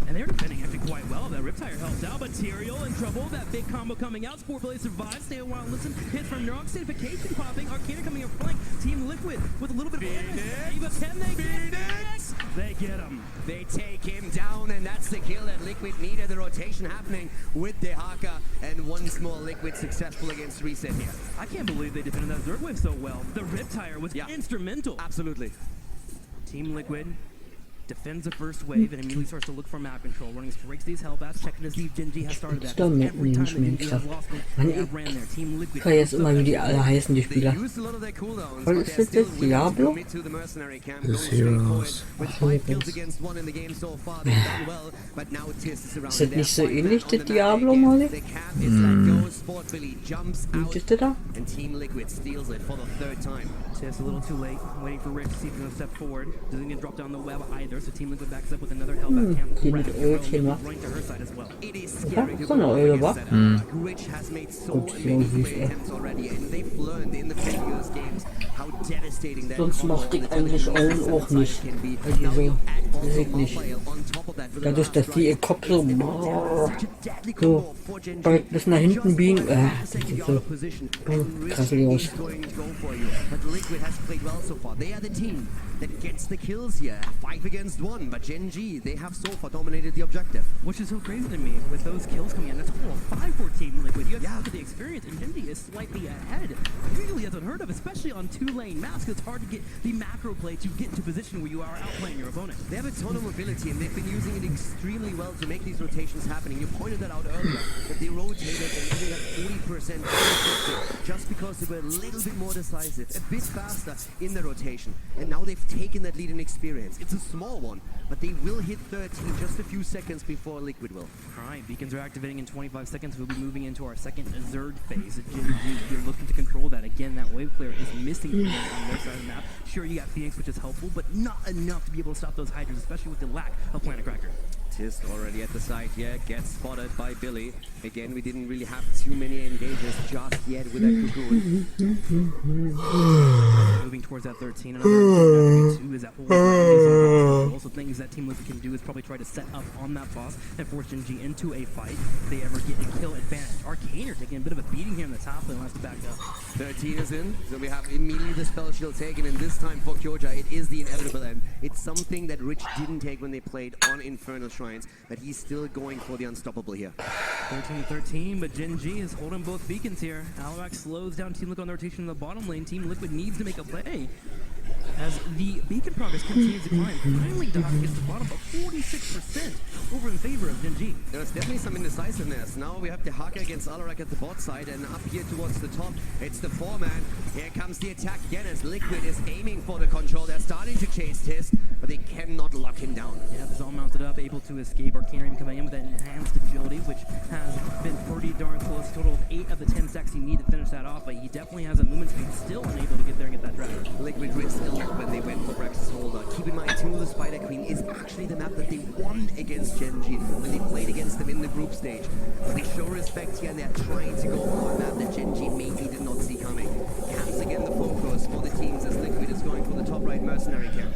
And they're defending actually quite well. That Riptire helps out, but Tyrael in trouble. That big combo coming out. Sportblade survives. Stay a while, listen. Hits from Neurog. Statification popping. Arcana coming in flank. Team Liquid with a little bit of damage. But can they get Phoenix? They get him. They take him down, and that's the kill that Liquid needed. The rotation happening with Dehaka, and once more Liquid successful against Reset here. I can't believe they defended that Zerg wave so well. The Riptire was Yeah. instrumental. Absolutely. Team Liquid defends the first wave and immediately starts to look for map control. Running straight to these Hellbats, checking to see if Genji has started that. Stimmt, Every time that nicht Genji mehr has lost one, Mann, they have ran there. Team Liquid. Ich vergesse immer, wie die alle heißen, die Spieler. Used a lot of their cooldowns, Was but ist they're das still jetzt? willing to Diablo? commit to the mercenary camp, The going straight forward. Zeros. With Ach, 5 kills übrigens. against 1 in the game so far, they've done well, but now Tiss is around. Ist das They're nicht so fighting ähnlich, on das the map Diablo, again. Molly? The camp is let go, Sport Billy jumps Wie out, ist das da? and Team Liquid steals it for the 3rd time. Tiss a little too late, waiting for Rick to see if he's going to step forward. Doesn't get dropped down the web either, so Team Liquid backs up with another Hellbat camp. die Grab mit Hero, Ölchen macht. running to her side as well. It is scary to so eine go Eule, against wa? that. Rich has made so Gut, many so süß, play ey. attempts already, and they've learned in the previous games how devastating that Sonst combo mochte on ich the eigentlich television Eulen system auch side nicht. can be. Weil die Now so, you add weiß also ich nicht. Mobile on top of that with the Dadurch, last dass die ihr strike. Kopf so, It's such a deadly combo for Genji. bald bis nach hinten biegen. Das Second sieht out so of position, and Rich krasselig aus. is going to go for you. But Liquid has played well so far. They are the team that gets the kills here. 5 against 1, but Genji, they have so far dominated the objective. Which is so crazy to me, with those kills coming in, a total of 5 for Team Liquid. You have to look at the experience, and Genji is slightly ahead. Usually that's unheard of, especially on 2-lane maps, 'cause it's hard to get the macro play to get into position where you are outplaying your opponent. They have a ton of mobility, and they've been using it extremely well to make these rotations happening. You pointed that out earlier, that they rotated and even got 40% just because they were a little bit more decisive, a bit faster in the rotation. And now they've taken that lead in experience. It's a small one, but they will hit 13 just a few seconds before Liquid will. Alright, beacons are activating in 25 seconds. We'll be moving into our second Zerg phase. Genji, you're looking to control that. Again, that wave clear is missing on their side of the map. Sure, you got Phoenix, which is helpful, but not enough to be able to stop those Hydras, especially with the lack of Planet Cracker. Tist already at the site here, gets spotted by Billy. Again, we didn't really have too many engages just yet with that cocoon. Moving towards that 13. Another 2 is that whole also things that Team Liquid can do is probably try to set up on that boss and force Genji into a fight. If they ever get a kill advantage. Arcaner taking a bit of a beating here in the top lane, has to back up. 13 is in, so we have immediately the spell shield taken, and this time for Kyoja, it is the inevitable end. It's something that Rich didn't take when they played on Infernal Shrines, but he's still going for the unstoppable here. 13-13, but Genji is holding both beacons here. Alarak slows down Team Liquid on the rotation in the bottom lane. Team Liquid needs to make a play. as the beacon progress continues to climb. Finally, Doc gets the bottom of 46% over in favor of Gen.G. There's definitely some indecisiveness. Now we have the Haka against Alarak at the bot side, and up here towards the top, it's the 4-man. Here comes the attack again as Liquid is aiming for the control. They're starting to chase Tisk, but they cannot lock him down. Yeah, this all mounted up, able to escape. Arcana even coming in with that enhanced agility, which has been pretty darn close. Total of 8 of the 10 stacks you need to finish that off, but he definitely has a movement speed, still unable to get there and get that drag. Liquid risked a lot when they went for Brax's Holder. Keep in mind, too, the Spider Queen is actually the map that they won against Gen.G when they played against them in the group stage. But they show respect here and they're trying to go for a map that Gen.G maybe did not see coming. Camps again the focus for the teams as Liquid is going for the top right mercenary camp.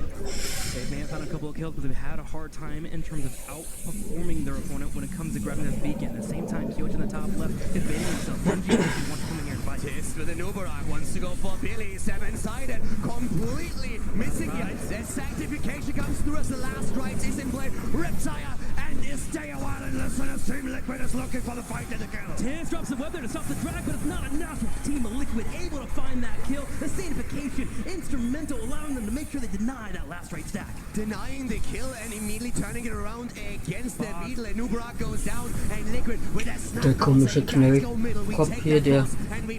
They may have found a couple of kills, but they've had a hard time in terms of outperforming their opponent when it comes to grabbing this beacon. At the same time, Kyoch in the top left is baiting himself. Gen.G wants to come in here and fight. Tisk with an Uberak wants to go for Billy, 7-sided, completely missing here. That sanctification comes through as the last rights is in play. Riptire and is stay a while and listen as Team Liquid is looking for the fight to the kill. Tisk drops the web there to stop the drag, but it's not enough. Team Liquid able to find that kill. The sanctification instrumental, allowing them to make sure they deny that last right stack. Denying the kill and immediately turning it around against the Beetle. And Uberak goes down and Liquid with a snap. Der komische Knellkopf hier, der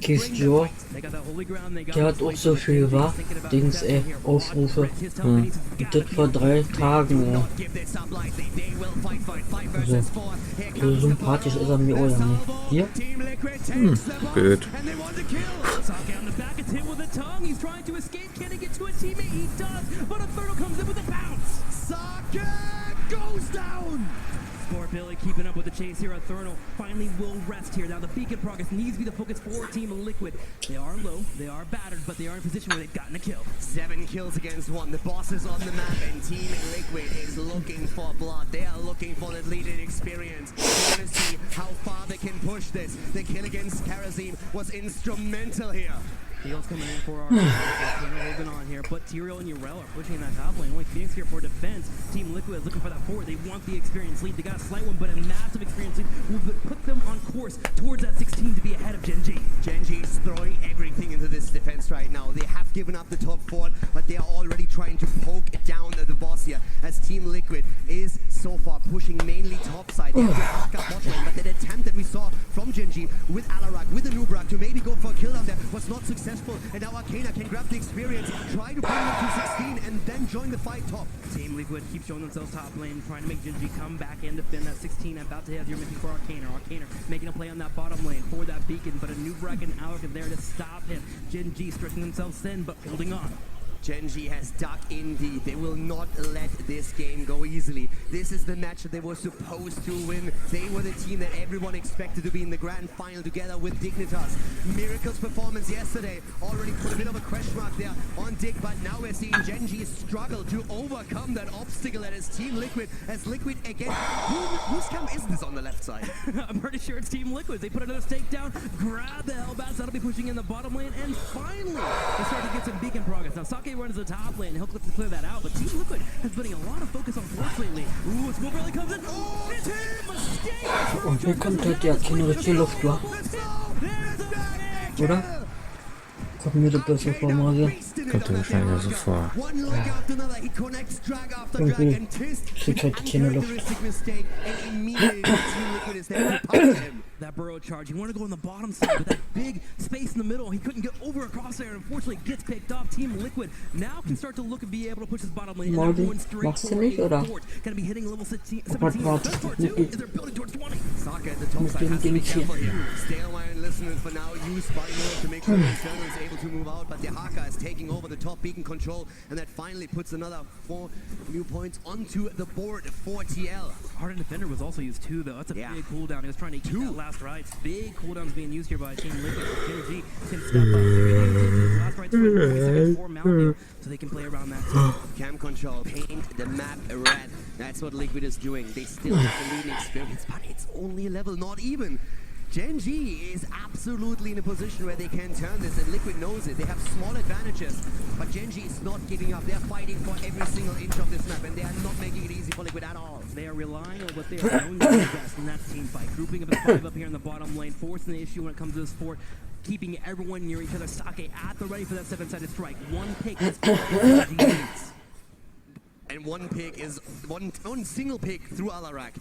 Kistjor, der hat auch so viel Dings, Aufrufe. Das vor 3 Tagen, Also, so sympathisch ist er mir auch ja nicht. Hier? Gut. Poor Billy keeping up with the chase here at Thurnal. Finally will rest here. Now the beacon progress needs to be the focus for Team Liquid. They are low, they are battered, but they are in a position where they've gotten a kill. 7 kills against 1. The boss is on the map and Team Liquid is looking for blood. They are looking for that leading experience. They want to see how far they can push this. The kill against Karazim was instrumental here. Heals coming in for our holding on here, but Tyrael and Urel are pushing in that top lane. Only Phoenix here for defense. Team Liquid is looking for that forward. They want the experience lead. They got a slight one, but a massive experience lead will put them on course towards that 16 to be ahead of Gen.G. Gen.G is throwing everything into this defense right now. They have given up the top fort, but they are already trying to poke down the boss here as Team Liquid is so far pushing mainly top side. They have to back up bot lane, but that attempt that we saw from Gen.G with Alarak, with the Nubrak to maybe go for a kill down there was not successful. And now Arcana can grab the experience, try to bring them to 16 and then join the fight top. Team Liquid keeps showing themselves top lane, trying to make Gen.G come back and defend that 16. About to have your mission for Arcana. Arcana making a play on that bottom lane for that beacon, but a Nubrak and Alec are there to stop him. Gen.G stretching themselves thin, but holding on. Gen.G has dug in deep. They will not let this game go easily. This is the match that they were supposed to win. They were the team that everyone expected to be in the grand final together with Dignitas. Miracle's performance yesterday already put a bit of a question mark there on Dig, but now we're seeing Gen.G struggle to overcome that obstacle that is Team Liquid. As Liquid again, whose camp is this on the left side? I'm pretty sure it's Team Liquid. They put another stake down, grab the Hellbats, that'll be pushing in the bottom lane, and finally they start to get some beacon progress. Now Sake runs the top lane, he'll click to clear that out, but Team Liquid has putting a lot of focus on force lately. Ooh, Smoke Rally comes in. Oh, it's a mistake! Und hier kommt halt ja keine richtige Luft, wa? Oder? Kommt mir das besser vor, Maria? Kommt mir wahrscheinlich so vor. Irgendwie kriegt halt keine Luft. That burrow charge, you want to go on the bottom side with that big space in the middle. He couldn't get over across there, and unfortunately gets picked off. Team Liquid now can start to look and be able to push his bottom lane. Marty, machst du nicht, oder? Gonna be hitting level 17. Warte, They're building towards 20. Saka at the top side has to be careful here. Stay away and listen for now. Use body mode to make sure the Inferno is able to move out, but the Haka is taking over the top beacon control, and that finally puts another 4 new points onto the board for TL. Hardened Defender was also used too, though. That's a big cooldown. He was trying to keep that last rights. Big cooldowns being used here by Team Liquid. Gen.G can step up. Last rights for Mountain, so they can play around that too. Cam control, paint the map red. That's what Liquid is doing. They still have the leading experience, but it's only a level, not even. Gen.G is absolutely in a position where they can turn this, and Liquid knows it. They have small advantages, but Gen.G is not giving up. They're fighting for every single inch of this map, and they are not making it easy for Liquid at all. They are relying on what they are known to do best, and that's team fight. Grouping of a 5 up here in the bottom lane, forcing the issue when it comes to this fort. keeping everyone near each other. Sake at the ready for that 7-sided strike. One pick is all he needs. And one pick is one single pick through Alarak.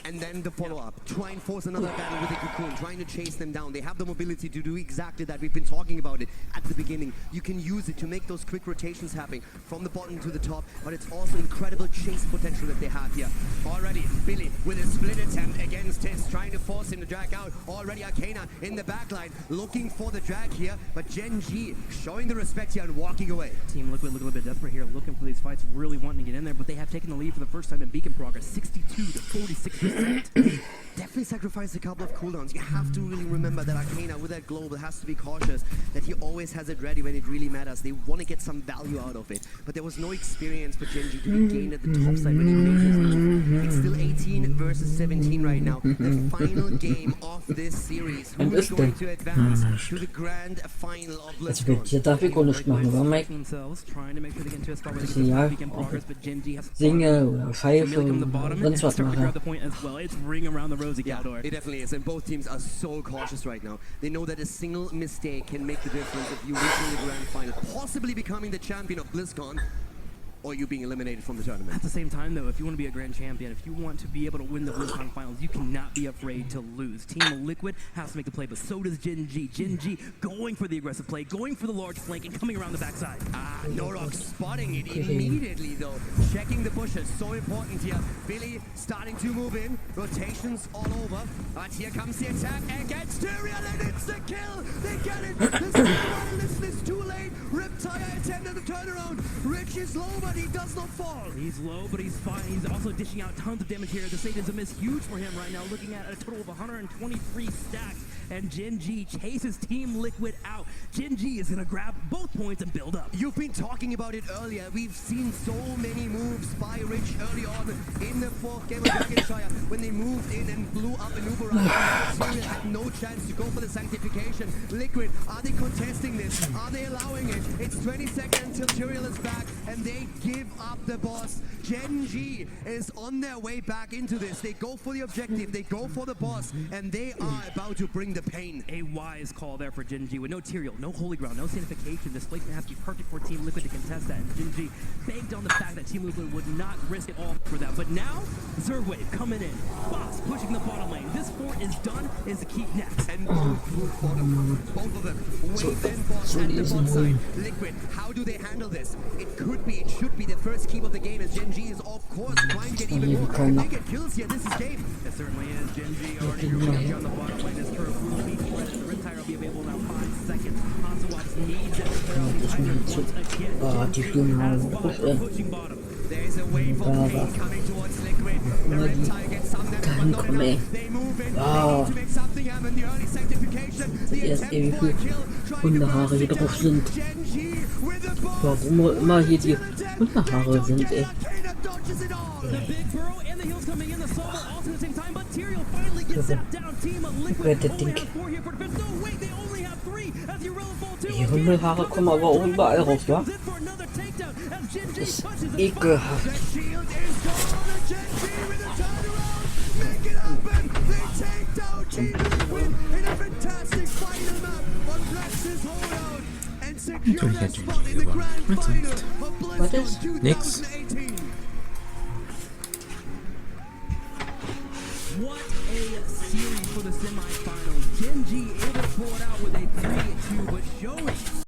And then the follow-up. Try and force another battle with the Cocoon, trying to chase them down. They have the mobility to do exactly that. We've been talking about it at the beginning. You can use it to make those quick rotations happen from the bottom to the top, but it's also incredible chase potential that they have here. Already, Billy with a split attempt against Tiss, trying to force him to drag out. Already Arcana in the backline, looking for the drag here, but Gen G showing the respect here and walking away. Team Liquid look a little bit desperate here, looking for these fights, really wanting to get in there, but they have taken the lead for the first time in Beacon progress, 62 to 46%. Definitely sacrificed a couple of cooldowns. You have to really remember that Arcana with that global has to be cautious, that he always has it ready when it really matters. They want to get some value out of it, but there was no experience for Gen G to be gained at the top side when he made his move. It's still 18 versus 17 right now. The final game of this series. Who is going to advance to the grand final of Also Blizzcon? hier darf ich auch nicht machen, oder Mike? Themselves, trying to make sure they get into a spot where they Bisschen ja, can Beacon progress, but Gen G has singe oder pfeife Milk on the oder bottom sonst and was start to mache. grab the point as well. It's ring around the rosy Yeah, Galdor. it definitely is, and both teams are so cautious right now. They know that a single mistake can make the difference of you reaching the grand final, possibly becoming the champion of BlizzCon, or you being eliminated from the tournament. At the same time, though, if you want to be a grand champion, if you want to be able to win the BlizzCon finals, you cannot be afraid to lose. Team Liquid has to make the play, but so does Gen G. Gen G going for the aggressive play, going for the large flank, and coming around the backside. Norok spotting it immediately though. Checking the bushes, so important here. Billy starting to move in, rotations all over. But here comes the attack against Tyrion, and it's the kill! They get it! The Listen, it's too late! Riptire attempted the turnaround. Rich is low, but he does not fall. He's low, but he's fine. He's also dishing out tons of damage here. The save is a miss, huge for him right now, looking at a total of 123 stacks. And Gen G chases Team Liquid out. Gen G is gonna grab both points and build up. You've been talking about it earlier. We've seen so many moves by Rich early on in the fourth game of Dragonshire when they moved in and blew up an Uber. Tyrion had no chance to go for the sanctification. Liquid, are they contesting this? Are they allowing it? It's 20 seconds until Tyrion is back and they give up the boss. Gen G is on their way back into this. They go for the objective, they go for the boss, and they are about to bring the pain. A wise call there for Gen G with no Tyrael, no holy ground, no sanctification. This placement has to be perfect for Team Liquid to contest that. And Gen G banked on the fact that Team Liquid would not risk it all for that. But now, Zergwave coming in. Boss pushing the bottom lane. This fort is done, is to keep next. And both of them, Wave and Boss at the bot side. Liquid, how do they handle this? It could be, it should be the first keep of the game as Gen G is of course trying to get even more. If they get kills here, this is game. It certainly is. Gen G already grouping on the bottom lane. This turret will be spread. The Riptire will be available in about 5 seconds. Hansawax needs that Die Stimmen haben gut, pushing bottom. There's a wave of pain coming towards Liquid. The Riptire gets some damage, but not enough. They move in, trying to make something happen. The early sanctification, the erst attempt for a kill, trying to Hundehaare hier drauf sind. Gen G with the boss. Warum auch immer hier die Hundehaare sind, ey. The big burrow and the heels coming in. The solo also at the same time, but Tyrael finally gets that down. Team of Liquid only have 4 here for defense. No, wait, they only have 3 as the irrelevant fall 2. Die Hundehaare kommen aber auch überall raus, wa? Das ist ekelhaft. Natürlich hat Gen G gewonnen. Was sonst? Was ist? Nix. What a series for the semifinals. Gen G able to pull it out with a 3-2, but showing